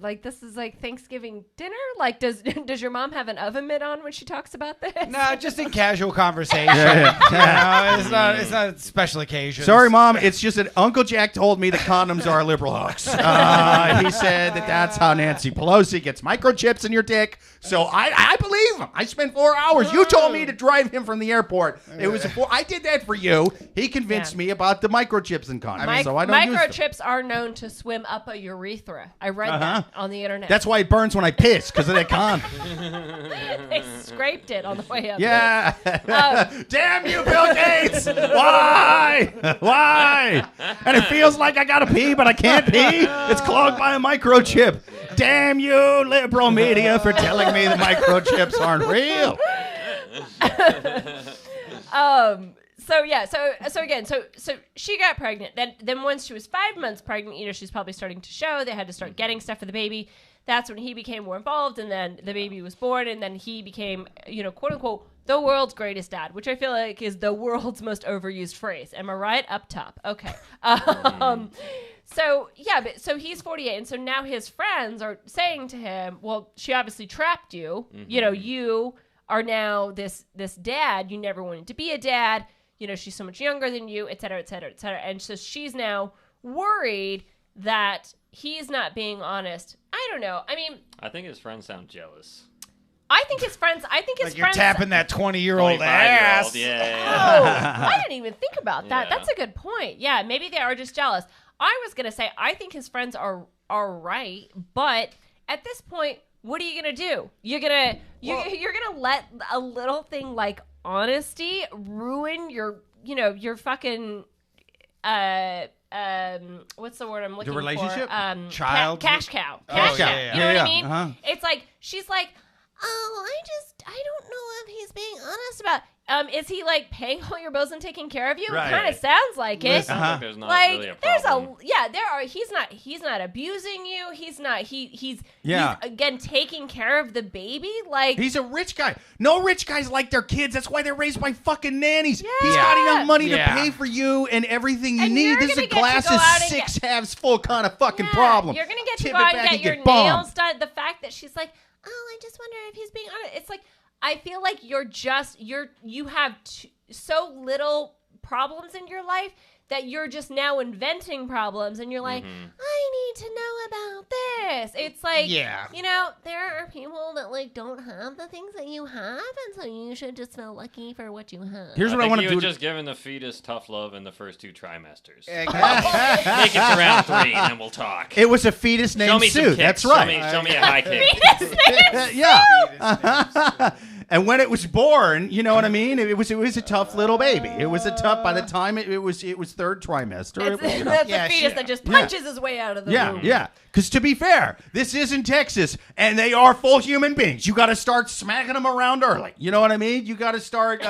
B: like this is like Thanksgiving dinner? Like does your mom have an oven mitt on when she talks about this?
D: No, just in casual conversation. It's not special occasions.
A: Sorry, Mom. It's just that Uncle Jack told me that condoms are a liberal hoax. He said that's how Nancy Pelosi gets microchips in your dick. So I believe him. I spent 4 hours. You told me to drive him from the airport. It was I did that for you. He convinced me about the microchips in condoms. So I don't
B: microchips are known to swim up a urethra. I read that on the internet.
A: That's why it burns when I piss, because of that condom.
B: They scraped it on the way up.
A: Yeah. Damn you, Bill Gates! Why? Why? And it feels like I gotta pee, but I can't pee. It's clogged by a microchip. Damn you, liberal media, for telling me the microchips aren't real.
B: So she got pregnant. Then once she was 5 months pregnant, she's probably starting to show. They had to start getting stuff for the baby. That's when he became more involved, and then the baby was born, and then he became, quote unquote, the world's greatest dad, which I feel like is the world's most overused phrase. Am I right? Up top. Okay. So he's 48, and so now his friends are saying to him, well, she obviously trapped you. You are now this dad. You never wanted to be a dad. She's so much younger than you, et cetera, et cetera, et cetera. And so she's now worried that he's not being honest. I don't know. I mean,
E: I think his friends sound jealous.
B: I think his friends.
D: You're tapping that 20-year-old ass.
E: Yeah.
B: Oh, I didn't even think about that. Yeah. That's a good point. Yeah, maybe they are just jealous. I was gonna say I think his friends are right, but at this point, what are you gonna do? You're gonna let a little thing like honesty ruin your fucking what's the word I'm looking for?
A: The relationship?
D: Child?
B: Cash cow.
D: Cash cow. Yeah.
B: You know what I mean?
A: Uh-huh.
B: It's like, she's like, oh, I don't know if he's being honest about, is he like paying all your bills and taking care of you?
A: Right.
B: It kind of sounds like it.
E: Sounds like there's not really a problem.
B: He's not abusing you. He's
A: Yeah.
B: again taking care of the baby. Like,
A: he's a rich guy. No rich guys like their kids. That's why they're raised by fucking nannies.
B: Yeah.
A: He's got enough money to
D: Yeah.
A: pay for you and everything you
B: And
A: need.
B: you're
A: This is
B: gonna
A: a
B: get to
A: glass
B: go
A: of
B: out and
A: six halves full kind of fucking
B: yeah,
A: problem.
B: You're gonna get to
A: Tip
B: go
A: it
B: out
A: back
B: and get your
A: bombed.
B: nails done. The fact that she's like, oh, I just wonder if he's being honest. It's like, I feel like you have so little problems in your life that you're just now inventing problems, and you're like, I need to know about this. It's like, there are people that like don't have the things that you have, and so you should just feel lucky for what you have.
A: Here's what I want to do.
E: Just giving the fetus tough love in the first 2 trimesters.
D: Yeah,
E: Make it to round 3, and then we'll talk.
A: It was a fetus named
E: Show me
A: Sue.
E: some kicks.
A: That's right.
E: Show me a high kick.
A: Yeah. And when it was born, you know what I mean? It was a tough little baby. It was a tough. By the time it was 3rd trimester.
B: That's a fetus that just punches his way out of the womb.
A: Yeah. Because to be fair, this isn't Texas, and they are full human beings. You got to start smacking them around early. You know what I mean? You got to start.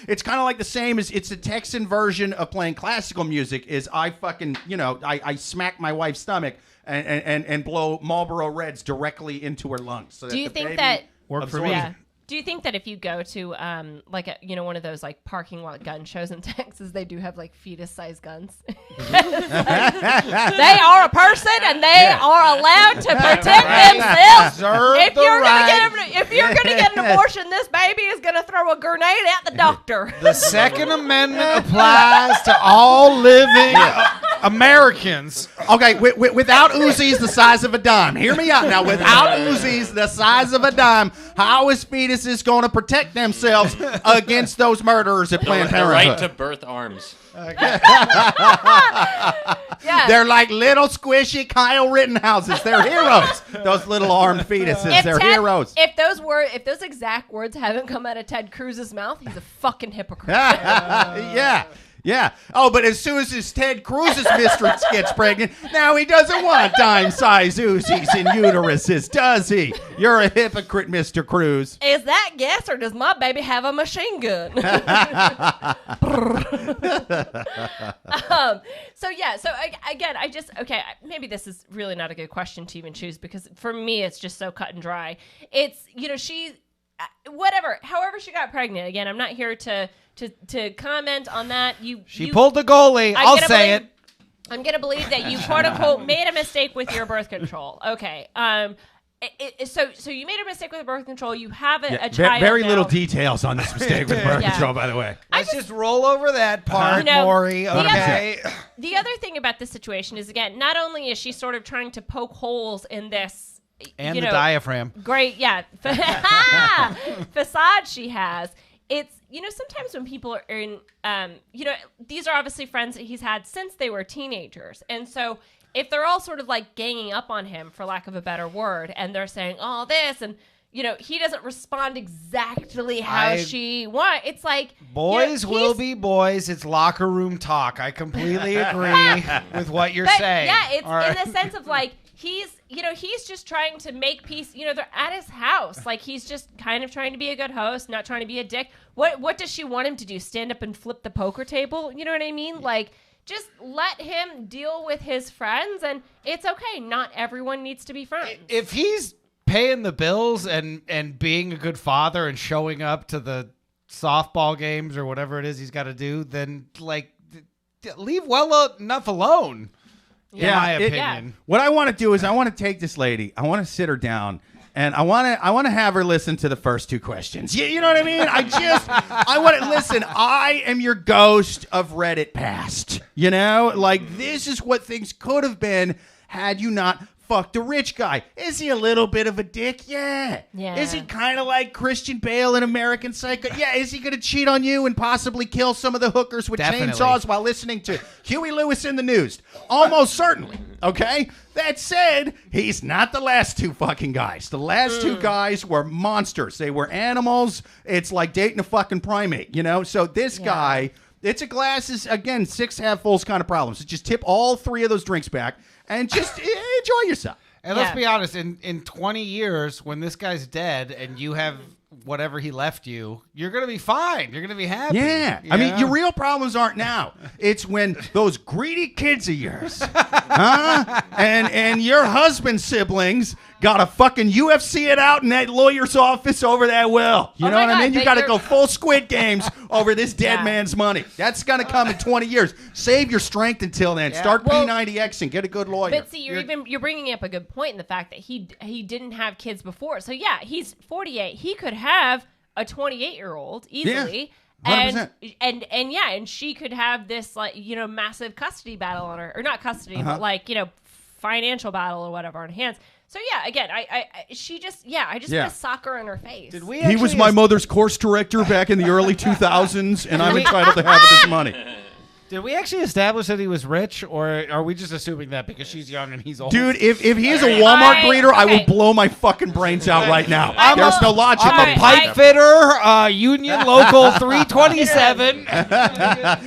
A: It's kind of like the same as it's the Texan version of playing classical music. Is I fucking I smack my wife's stomach and blow Marlboro Reds directly into her lungs. So
B: do you think that
D: worked for me?
B: Yeah. Do you think that if you go to one of those like parking lot gun shows in Texas, they do have like fetus-sized guns? They are a person, and they are allowed to protect themselves. If you're gonna get an abortion, this baby is gonna throw a grenade at the doctor.
D: The Second Amendment applies to all living Americans.
A: Okay, without Uzis the size of a dime. Hear me out now. Without Uzis the size of a dime, how is fetuses going to protect themselves against those murderers at Planned
E: The
A: Parenthood?
E: right to birth arms.
B: Yeah.
A: They're like little squishy Kyle Rittenhouses. They're heroes. Those little armed fetuses. They're heroes.
B: If those exact words haven't come out of Ted Cruz's mouth, he's a fucking hypocrite.
A: Yeah. Oh, but as soon as his Ted Cruz's mistress gets pregnant, now he doesn't want dime-sized Uzis in uteruses, does he? You're a hypocrite, Mr. Cruz.
B: Is that gas, or does my baby have a machine gun? Maybe this is really not a good question to even choose, because for me, it's just so cut and dry. It's, however she got pregnant. Again, I'm not here to comment on that.
D: She pulled the goalie. I'll say it.
B: I'm gonna believe that you quote unquote made a mistake with your birth control. Okay. So you made a mistake with birth control. You have a child.
A: Very
B: now.
A: little details on this mistake with birth control, by the way.
D: Let's just roll over that part, Maury. Okay.
B: The other thing about this situation is, again, not only is she sort of trying to poke holes in this.
D: And the diaphragm.
B: Great, yeah. Facade she has. It's, sometimes when people are in, these are obviously friends that he's had since they were teenagers. And so if they're all sort of like ganging up on him, for lack of a better word, and they're saying all this, and, he doesn't respond exactly how she wants. It's like...
D: Boys will be boys. It's locker room talk. I completely agree with what you're saying.
B: Yeah, it's in the sense of like, he's just trying to make peace. They're at his house. Like, he's just kind of trying to be a good host, not trying to be a dick. What does she want him to do? Stand up and flip the poker table? You know what I mean? Like, just let him deal with his friends, and it's okay. Not everyone needs to be friends.
D: If he's paying the bills and being a good father and showing up to the softball games or whatever it is he's got to do, then, like, leave well enough alone. In my opinion.
A: What I want to do is I want to take this lady, I want to sit her down, and I want to have her listen to the first 2 questions. You know what I mean? I want to listen. I am your ghost of Reddit past. Like, this is what things could have been had you not fucked a rich guy. Is he a little bit of a dick? Yeah. Is he kind of like Christian Bale in American Psycho? Yeah. Is he going to cheat on you and possibly kill some of the hookers with chainsaws while listening to Huey Lewis in the News? Almost certainly. Okay? That said, he's not the last 2 fucking guys. The last 2 guys were monsters. They were animals. It's like dating a fucking primate, So this guy, it's a glasses, again, 6 half fulls kind of problem. So just tip all 3 of those drinks back and just enjoy yourself.
D: And let's be honest, in 20 years, when this guy's dead and you have whatever he left you, you're going to be fine. You're going to be happy.
A: Yeah. I mean, your real problems aren't now. It's when those greedy kids of yours, and your husband's siblings got to fucking UFC it out in that lawyer's office over that will. You know what I mean? You got to go full Squid Games over this dead man's money. That's going to come in 20 years. Save your strength until then. Start P90X and get a good lawyer.
B: But see, you're bringing up a good point in the fact that he didn't have kids before. So yeah, he's 48. He could have a 28-year-old easily.
A: Yeah. 100%.
B: And she could have this, like, massive custody battle on her, or not custody, but like, financial battle or whatever on her hands. So yeah, again, I put a socker in her face.
A: He was my mother's course director back in the early 2000s, and I'm entitled to have this money.
D: Did we actually establish that he was rich, or are we just assuming that because she's young and he's old?
A: Dude, if he's a Walmart greeter, I will blow my fucking brains out right now. There's no logic.
D: I'm a pipe fitter, Union Local 327.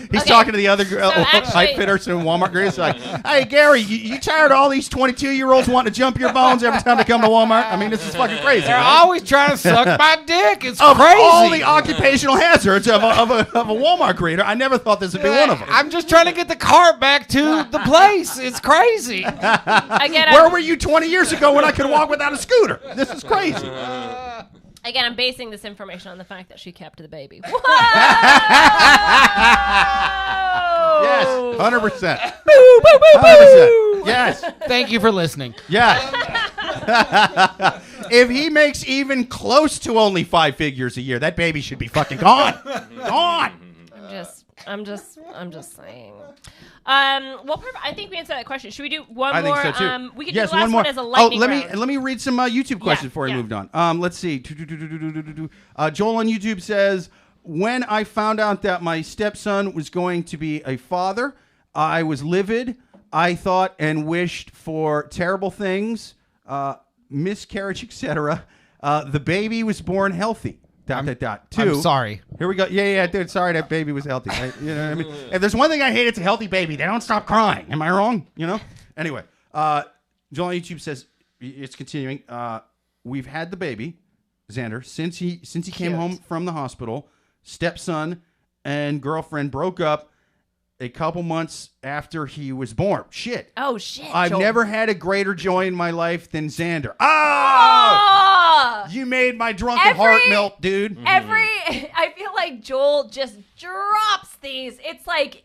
A: He's talking to the other pipe fitters and Walmart greeters. Like, hey, Gary, you tired of all these 22-year-olds wanting to jump your bones every time they come to Walmart? I mean, this is fucking crazy.
D: They're always trying to suck my dick. It's crazy.
A: All the occupational hazards of a Walmart greeter, I never thought this would be one of them.
D: I'm just trying to get the cart back to the place. It's crazy.
A: Where were you 20 years ago when I could walk without a scooter? This is crazy.
B: Again, I'm basing this information on the fact that she kept the baby. Whoa!
A: Yes, 100%. 100%. Yes.
D: Thank you for listening.
A: Yes. If he makes even close to only 5 figures a year, that baby should be fucking gone. Gone.
B: I'm just saying. Well, I think we answered that question. Should we do one more?
A: I think so too.
B: We could do the last one as a lightning round.
A: Let me read some YouTube questions before I moved on. Let's see. Joel on YouTube says, when I found out that my stepson was going to be a father, I was livid. I thought and wished for terrible things, miscarriage, etc. The baby was born healthy. I'm
D: sorry.
A: Here we go. Yeah, dude. Sorry that baby was healthy. You know what I mean? If there's one thing I hate, it's a healthy baby. They don't stop crying. Am I wrong? Anyway, Joel on YouTube says, it's continuing. We've had the baby, Xander, since he came home from the hospital. Stepson and girlfriend broke up a couple months after he was born. Shit.
B: Oh, shit.
A: I've never had a greater joy in my life than Xander. Oh! You made my drunken heart melt, dude.
B: I feel like Joel just drops these. It's like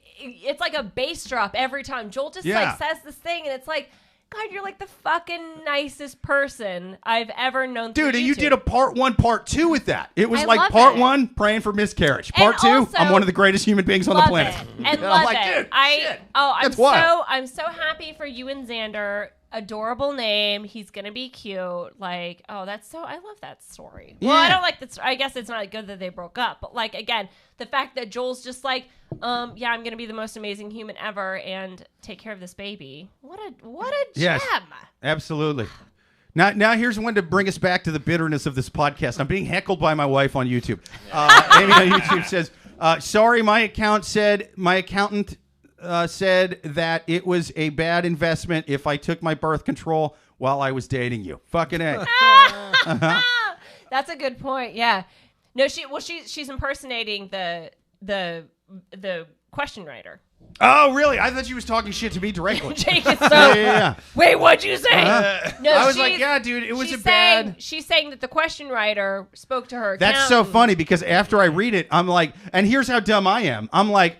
B: a bass drop every time. Joel just says this thing, and it's like, God, you're like the fucking nicest person I've ever known.
A: Dude, and you did a part 1, part 2 with that. It was like part 1, praying for miscarriage. Part 2, I'm one of the greatest human beings on the planet.
B: And
A: I'm like, dude, shit.
B: I'm so happy for you and Xander. Adorable name. He's gonna be cute. Like, I love that story. Well, I don't like that. I guess it's not good that they broke up, but like, again, the fact that Joel's just like, I'm gonna be the most amazing human ever and take care of this baby. What a gem.
A: Yes, absolutely. Now here's one to bring us back to the bitterness of this podcast. I'm being heckled by my wife on YouTube. Amy on YouTube says, sorry, my accountant said that it was a bad investment if I took my birth control while I was dating you. Fucking A.
B: That's a good point. Yeah. No, she's impersonating the question writer.
A: Oh, really? I thought she was talking shit to me directly.
B: Jake is so.
A: Yeah.
B: Wait, what'd you say? No,
A: I was like, yeah, dude, it was a bad.
B: She's saying that the question writer spoke to her.
A: That's so funny because after I read it, I'm like, and here's how dumb I am. I'm like,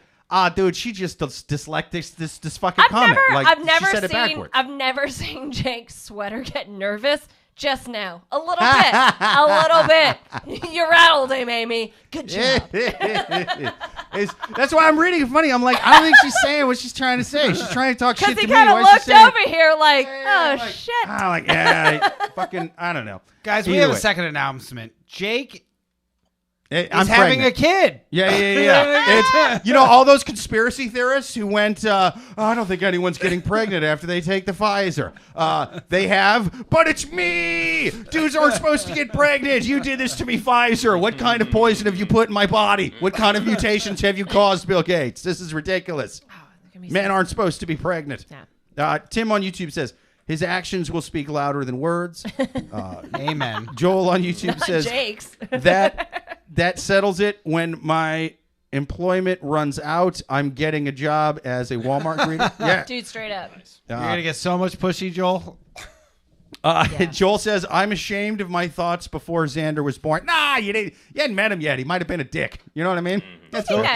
A: dude, she just dyslexic this fucking comment.
B: I've never seen Jake's sweater get nervous. Just now. A little bit. A little bit. You rattled him, Amy. Good job.
A: That's why I'm reading it funny. I'm like, I don't think she's saying what she's trying to say. She's trying to talk shit to me.
B: Because he kind of looked over here like, shit.
A: I'm like, yeah, fucking, I don't know.
D: Guys, we have a second announcement. Jake
A: I'm
D: having a kid.
A: Yeah. It's, all those conspiracy theorists who went, I don't think anyone's getting pregnant after they take the Pfizer. They have, but it's me. Dudes aren't supposed to get pregnant. You did this to me, Pfizer. What kind of poison have you put in my body? What kind of mutations have you caused, Bill Gates? This is ridiculous. Men aren't supposed to be pregnant. Yeah. Tim on YouTube says, his actions will speak louder than words.
D: Amen.
A: Joel on YouTube says,
B: Jake's.
A: That settles it. When my employment runs out, I'm getting a job as a Walmart greeter. Yeah.
B: Dude, straight up.
D: You're going to get so much pussy, Joel.
A: Joel says, I'm ashamed of my thoughts before Xander was born. Nah, you hadn't met him yet. He might have been a dick. You know what I mean?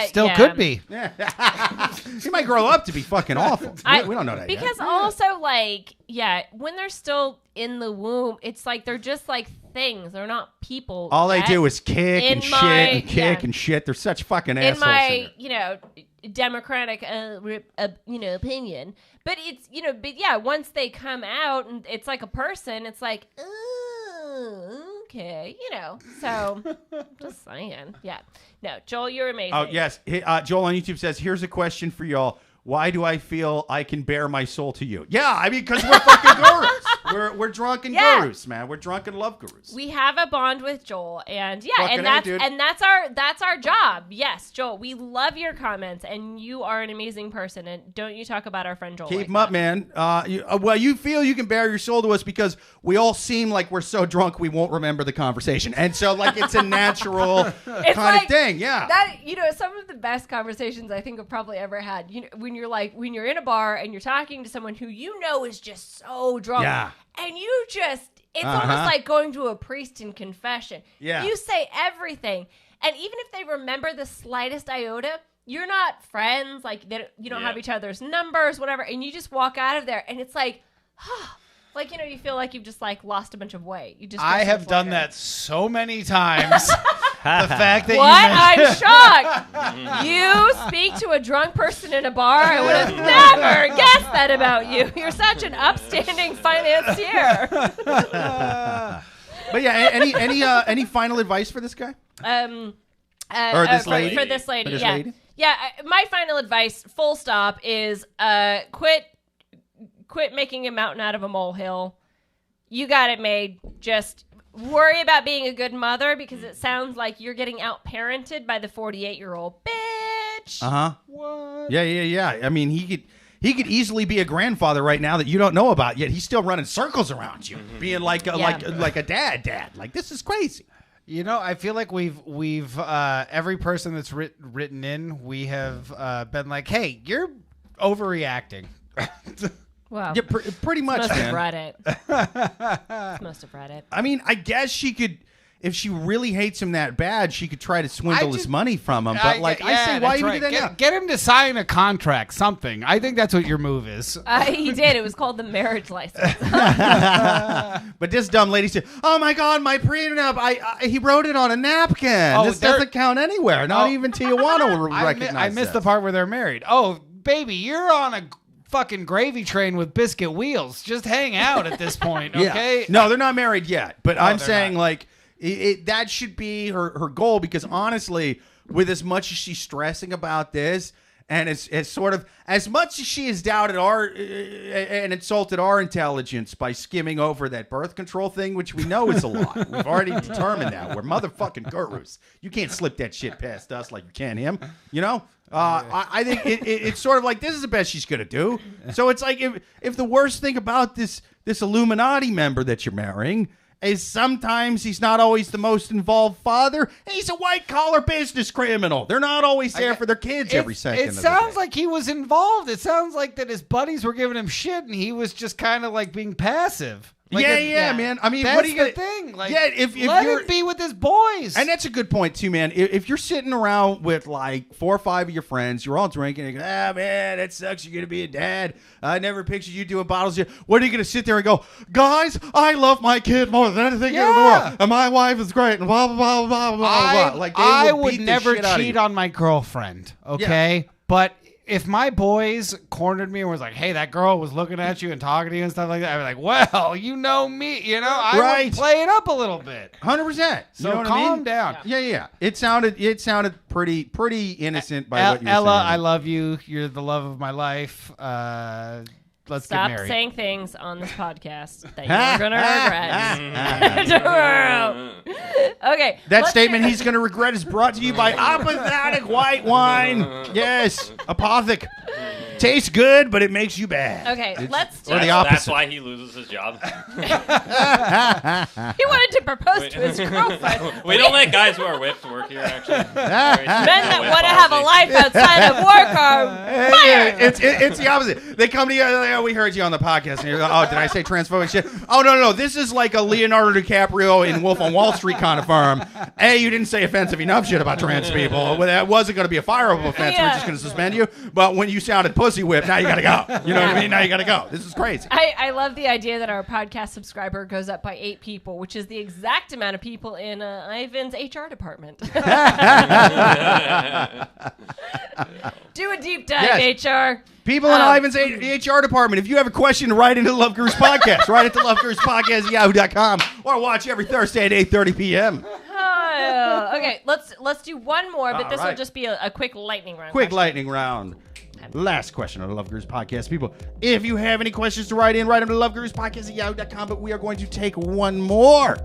D: Still could be.
A: Yeah. He might grow up to be fucking awful. We don't know that
B: because
A: yet.
B: also, when they're still in the womb, it's like they're just like things. They're not people.
A: All they do is kick and shit. They're such fucking assholes.
B: In my, democratic, opinion. But it's, once they come out and it's like a person, it's like, okay, so just saying. Yeah. No, Joel, you're amazing.
A: Oh, yes. Joel on YouTube says, here's a question for y'all. Why do I feel I can bear my soul to you? Yeah, I mean, because we're fucking gurus. We're drunken gurus, man. We're drunken love gurus.
B: We have a bond with Joel, and that's our job. Yes, Joel, we love your comments, and you are an amazing person. And don't you talk about our friend Joel?
A: Keep him up, man. You feel you can bear your soul to us because we all seem like we're so drunk we won't remember the conversation, and so it's a natural kind of thing. Yeah,
B: that some of the best conversations I think I've probably ever had. When you're in a bar and you're talking to someone who is just so drunk.
A: Yeah.
B: And it's almost like going to a priest in confession.
A: Yeah.
B: You say everything. And even if they remember the slightest iota, you're not friends. You don't have each other's numbers, whatever. And you just walk out of there and it's like, you feel like you've just lost a bunch of weight.
D: I have done that so many times. The fact that
B: I'm shocked. You speak to a drunk person in a bar. I would have never guessed that about you. You're such an upstanding financier.
A: But yeah, any final advice for this guy? Or this lady?
B: For this lady, lady? Yeah, my final advice, full stop, is quit making a mountain out of a molehill. You got it made. Just worry about being a good mother because it sounds like you're getting out-parented by the 48-year-old bitch.
A: Uh-huh.
D: What?
A: Yeah. I mean, he could easily be a grandfather right now that you don't know about, yet he's still running circles around you, being like a dad. Like, this is crazy.
D: I feel like we've every person that's written in, we have been like, hey, you're overreacting.
B: Wow.
A: Yeah, pretty much,
B: must
A: man.
B: Must have read it.
A: I mean, I guess she could, if she really hates him that bad, she could try to swindle his money from him. But I say, why even do that now?
D: Get him to sign a contract, something. I think that's what your move is.
B: He did. It was called the marriage license.
A: But this dumb lady said, "Oh my God, my prenup! He wrote it on a napkin. This doesn't count anywhere. Not even Tijuana will recognize."
D: I missed the part where they're married. Oh, baby, you're on a fucking gravy train with biscuit wheels. Just hang out at this point, okay?
A: Yeah. No, they're not married yet. But I'm saying that should be her goal because honestly, with as much as she's stressing about this, and as sort of as much as she has doubted our and insulted our intelligence by skimming over that birth control thing, which we know is a lie. We've already determined that. We're motherfucking gurus. You can't slip that shit past us like you can him. You know. I think it's sort of like this is the best she's gonna do. So it's like if the worst thing about this Illuminati member that you're marrying is sometimes he's not always the most involved father. He's a white-collar business criminal. They're not always there for their kids every second.
D: It sounds like he was involved. It sounds like that his buddies were giving him shit, and he was just kind of like being passive. Like
A: man. I mean,
D: that's
A: what are you
D: the
A: gonna
D: thing? Like,
A: if
D: let
A: you're,
D: him be with his boys.
A: And that's a good point too, man. If you're sitting around with like 4 or 5 of your friends, you're all drinking, and you go, man, that sucks. You're gonna be a dad. I never pictured you doing bottles. What are you gonna sit there and go, guys? I love my kid more than anything in the world, and my wife is great, and blah blah blah blah blah blah. Like
D: I would never cheat on my girlfriend. Okay, but if my boys cornered me and was like, hey, that girl was looking at you and talking to you and stuff like that, I'd be like, well, you know me. You know, I would play it up a little bit.
A: 100%.
D: So
A: you know
D: calm down.
A: Yeah. It sounded pretty innocent by what you were saying.
D: Ella, I love you. You're the love of my life. Let's
B: Stop
D: get married.
B: saying things on this podcast that you're going to regret tomorrow. Okay.
A: That statement he's going to regret is brought to you by Apothic White Wine. Yes, Apothic. Tastes good, but it makes you bad.
B: Okay, let's do
A: or the opposite.
E: That's why he loses his job.
B: He wanted to propose to his girlfriend.
E: We don't let guys who are whipped work here, actually.
B: Men that want to have a life outside of work are fired.
A: It's the opposite. They come to you, oh, we heard you on the podcast, and you're like, oh, did I say transphobic shit? Oh, no. This is like a Leonardo DiCaprio in Wolf on Wall Street kind of firm. A, you didn't say offensive enough shit about trans people. Well, that wasn't going to be a fireable offense. We're just going to suspend you. But when you sounded pussy whip, now you got to go. You know what I mean? Now you got to go. This is crazy.
B: I love the idea that our podcast subscriber goes up by 8 people, which is the exact amount of people in Ivan's HR department. Do a deep dive, HR.
A: People in Ivan's HR department, if you have a question, write into the Love Gurus Podcast. Write it to loveguruspodcast@yahoo.com or watch every Thursday at 8:30 p.m.
B: Okay, let's do one more, but this will just be a quick lightning round.
A: Lightning round. Last question on the Love Gurus Podcast. People, if you have any questions to write them to loveguruspodcast@yahoo.com, but we are going to take one more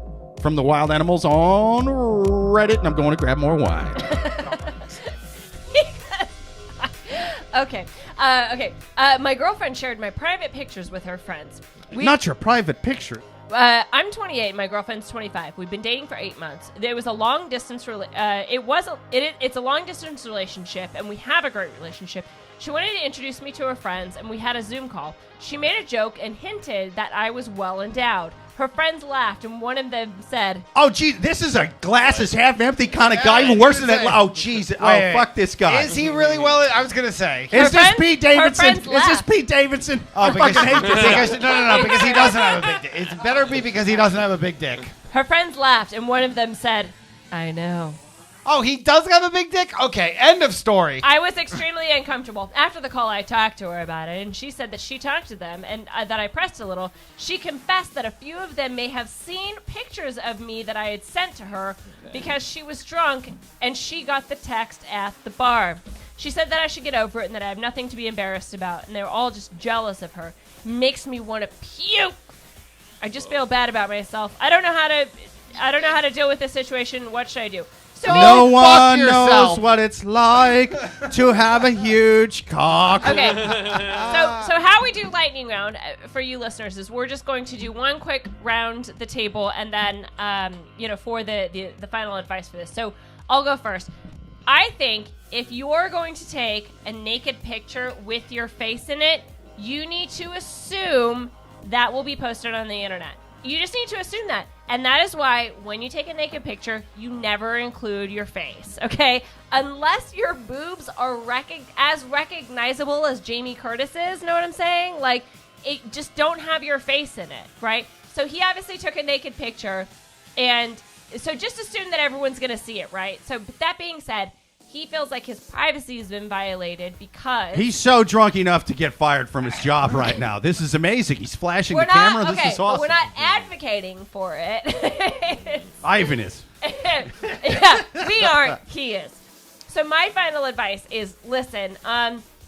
A: from the wild animals on Reddit, and I'm going to grab more wine.
B: Okay. My girlfriend shared my private pictures with her friends.
A: Not your private picture.
B: I'm 28. My girlfriend's 25. We've been dating for 8 months. There was a long distance. It's a long distance relationship, and we have a great relationship. She wanted to introduce me to her friends, and we had a Zoom call. She made a joke and hinted that I was well endowed. Her friends laughed, and one of them said,
A: "Oh, geez, this is a glasses half empty kind of guy. Even worse than that. Oh, jeez. Oh, fuck this guy.
D: Is he really well? I was gonna say.
A: Is this Pete Davidson? Is this Pete Davidson?
D: Oh, because no, because he doesn't have a big dick. It better be because he doesn't have a big dick.
B: Her friends laughed, and one of them said, I know.
D: Oh, he does have a big dick? Okay, end of story.
B: I was extremely uncomfortable. After the call, I talked to her about it, and she said that she talked to them and that I pressed a little. She confessed that a few of them may have seen pictures of me that I had sent to her because she was drunk, and she got the text at the bar. She said that I should get over it and that I have nothing to be embarrassed about, and they were all just jealous of her. Makes me want to puke. I just feel bad about myself. I don't know how to deal with this situation. What should I do? So
A: no one knows what it's like to have a huge cock.
B: Okay. So how we do lightning round for you listeners is we're just going to do one quick round the table, and then for the final advice for this. So I'll go first. I think if you're going to take a naked picture with your face in it, you need to assume that will be posted on the internet. You just need to assume that. And that is why when you take a naked picture, you never include your face, okay? Unless your boobs are as recognizable as Jamie Curtis's, know what I'm saying? Like, it just don't have your face in it, right? So he obviously took a naked picture, and so just assume that everyone's going to see it, right? So that being said, he feels like his privacy has been violated because...
A: He's so drunk enough to get fired from his job right now. This is amazing. He's flashing the camera. This is awesome.
B: But we're not advocating for it.
A: Ivan is.
B: Yeah, we aren't. He is. So my final advice is listen.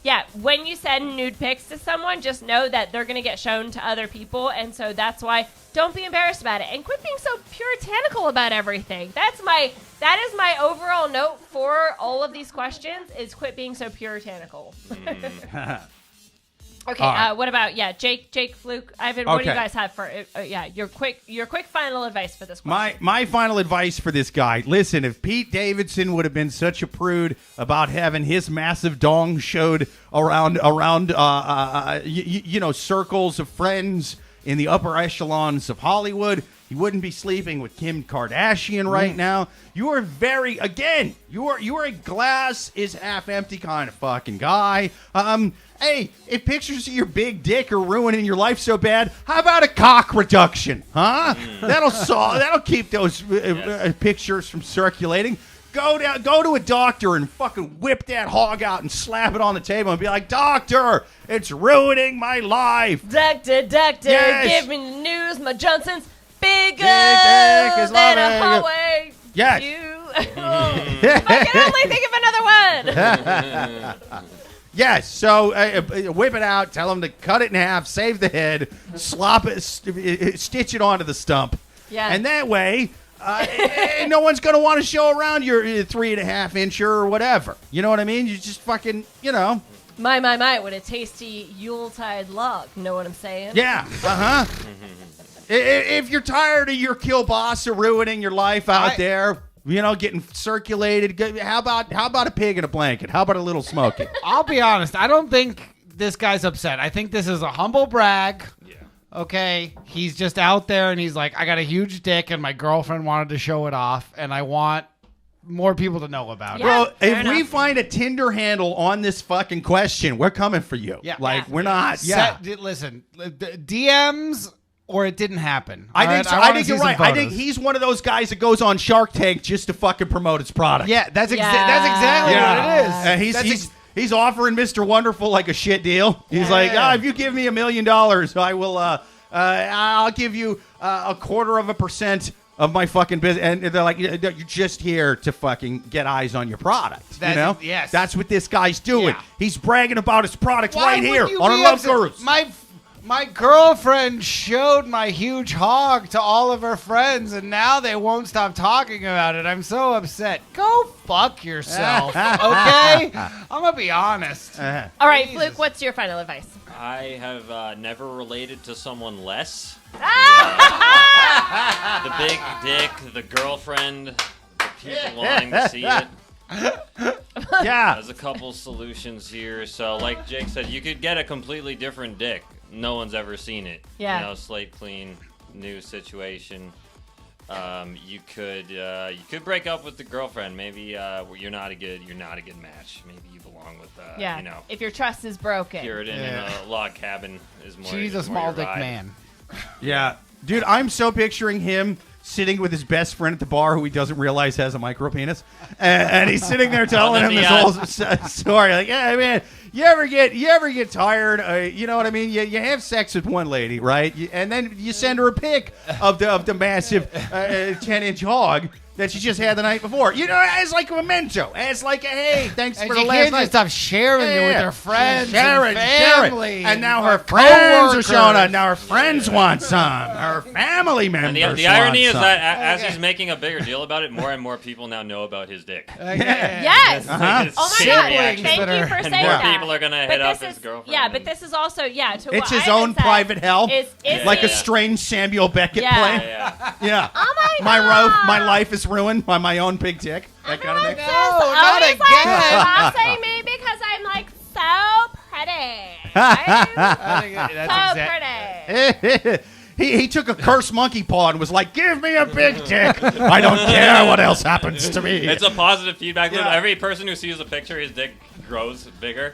B: Yeah, when you send nude pics to someone, just know that they're going to get shown to other people. And so that's why don't be embarrassed about it. And quit being so puritanical about everything. That is my overall note for all of these questions is quit being so puritanical. Okay,
A: right.
B: What about, Jake, Fluke, Ivan, what do you guys have for, your quick final advice for this question?
A: My final advice for this guy, listen, if Pete Davidson would have been such a prude about having his massive dong showed around circles of friends in the upper echelons of Hollywood, he wouldn't be sleeping with Kim Kardashian right now. You are you are a glass is half empty kind of fucking guy. Hey, if pictures of your big dick are ruining your life so bad, how about a cock reduction, huh? That'll keep those pictures from circulating. Go to a doctor and fucking whip that hog out and slap it on the table and be like, doctor, it's ruining my life.
B: Doctor,
A: yes.
B: give me the news. My Johnson's bigger
A: dick is
B: than a
A: loving.
B: hallway.
A: Yes.
B: I can only think of another one.
A: Yes, so whip it out, tell him to cut it in half, save the head, slop it, stitch it onto the stump.
B: Yeah.
A: And that way, no one's going to want to show around your 3.5 incher or whatever. You know what I mean? You just fucking,
B: My, what a tasty Yuletide log. Know what I'm saying?
A: Yeah, If you're tired of your kielbasa ruining your life out there, getting circulated, how about a pig in a blanket? How about a little smoking?
D: I'll be honest. I don't think this guy's upset. I think this is a humble brag.
E: Yeah.
D: Okay, he's just out there and he's like, I got a huge dick and my girlfriend wanted to show it off and I want more people to know about it.
B: Yeah,
A: Bro, if
B: enough.
A: we find a Tinder handle on this fucking question, we're coming for you.
D: Yeah.
A: We're not. Yeah.
D: Listen, DMs or it didn't happen.
A: I think you're right. I think
D: he's.
A: he's one of those guys that goes on Shark Tank just to fucking promote his product.
D: Yeah, that's
B: Yeah.
D: exactly what it is.
A: He's offering Mr. Wonderful like a shit deal. He's like, if you give me $1 million, I will. I'll give you 0.25% of my fucking business. And they're like, you're just here to fucking get eyes on your product.
D: Yes.
A: That's what this guy's doing.
D: Yeah.
A: He's bragging about his product right here
D: you
A: on
D: be
A: Love
D: upset?
A: Gurus.
D: My girlfriend showed my huge hog to all of her friends, and now they won't stop talking about it. I'm so upset. Go fuck yourself, okay? I'm going to be honest.
B: All right,
D: Jesus.
B: Fluke, what's your final advice?
E: I have never related to someone less. The big dick, the girlfriend, the people wanting to see it.
A: Yeah.
E: There's a couple solutions here. So, like Jake said, you could get a completely different dick. No one's ever seen it.
B: Yeah.
E: Slate clean, new situation. You could break up with the girlfriend. Maybe you're not a good match. Maybe you belong with
B: if your trust is broken.
E: Puritan in a log cabin is more.
D: She's a small dick man.
A: Yeah. Dude, I'm so picturing him sitting with his best friend at the bar who he doesn't realize has a micro penis. And he's sitting there telling him this whole story. Like, yeah, man, you ever get tired? You know what I mean? You have sex with one lady, right? And then you send her a pic of the massive 10-inch hog that she just had the night before. As like a memento. As like a, hey, thanks
D: And
A: for
D: she
A: the last
D: can't
A: night.
D: just stop sharing it with her friends and family.
A: And now her
D: her
A: friends are showing up.
D: coworkers.
A: Now her friends want some. Her family members
E: And the irony is
A: want
E: that as he's making a bigger deal about it, more and more people now know about his dick.
B: Yes.
A: Uh-huh.
E: It's
B: Oh my
E: chain
B: God!
E: reaction.
B: Thank you for
E: And
B: saying
E: more
B: that.
E: people are gonna
B: But
E: hit up
B: this
E: his
B: is-
E: girlfriend.
B: Yeah, but
E: and-
B: this is also to
A: It's
B: what
A: his
B: Ivan
A: own
B: said,
A: private hell.
B: Is
A: Like a
B: the-
A: strange Samuel Beckett
B: Yeah.
A: play.
E: Yeah.
A: Yeah.
B: Oh my God.
A: My life is ruined by my own big dick. That kind of thing.
D: not
B: Always
D: again.
B: Like bossing me because I'm like so pretty. Right? So pretty.
A: He took a cursed monkey paw and was like, give me a big dick. I don't care what else happens to me.
E: It's a positive feedback loop.
A: Yeah.
E: Every person who sees a picture, his dick grows bigger.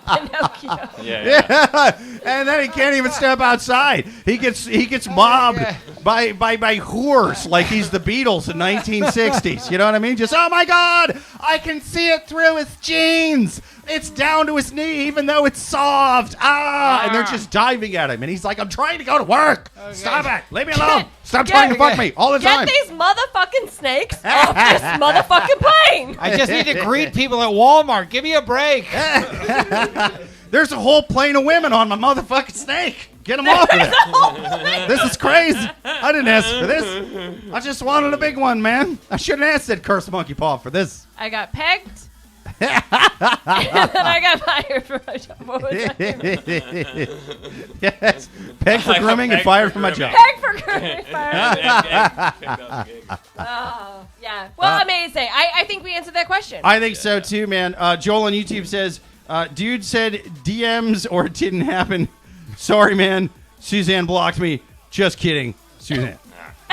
B: Pinocchio.
E: Yeah.
A: And then he can't even step outside. He gets mobbed by whores like he's the Beatles in 1960s. You know what I mean? Just, oh my God, I can see it through his jeans. It's down to his knee, even though it's soft. And they're just diving at him. And he's like, I'm trying to go to work. Okay. Stop it. Leave me alone. Stop trying to fuck me all the time.
B: Get these motherfucking snakes off this motherfucking plane.
D: I just need to greet people at Walmart. Give me a break.
A: There's a whole plane of women on my motherfucking snake. Get them off of it. This is crazy. I didn't ask for this. I just wanted a big one, man. I shouldn't ask that cursed monkey paw for this.
B: I got pegged. And then I got fired for my job. What was that?
A: Yes. Pegged for grooming and fired from my job.
B: Pegged for grooming, fired. Oh, yeah. Well, amazing. I think we answered that question.
A: I think so, too, man. Joel on YouTube says, dude said DMs or it didn't happen. Sorry, man. Suzanne blocked me. Just kidding, Suzanne.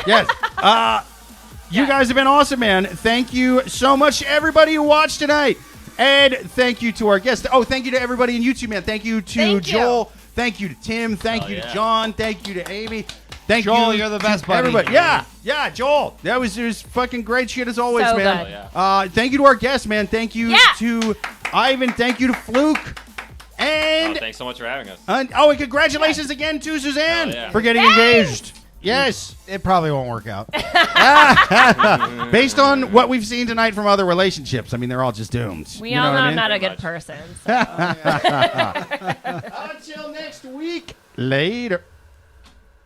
A: Yes. You guys have been awesome, man. Thank you so much to everybody who watched tonight. And thank you to our guests. Oh, thank you to everybody in YouTube, man. Thank you to Joel. Thank you to Tim. Thank you to John. Thank you to Amy. Thank you.
D: Joel, you're the best, buddy.
A: Everybody. Yeah, Joel. That was fucking great shit as always,
B: so
A: man.
B: Good.
A: Thank you to our guests, man. Thank you to Ivan. Thank you to Fluke. And
E: thanks so much for having us.
A: And congratulations again to Suzanne for getting engaged. Yes.
D: It probably won't work out.
A: Based on what we've seen tonight from other relationships, I mean, they're all just doomed.
B: We all know I'm not a good person. So.
A: Until next week. Later.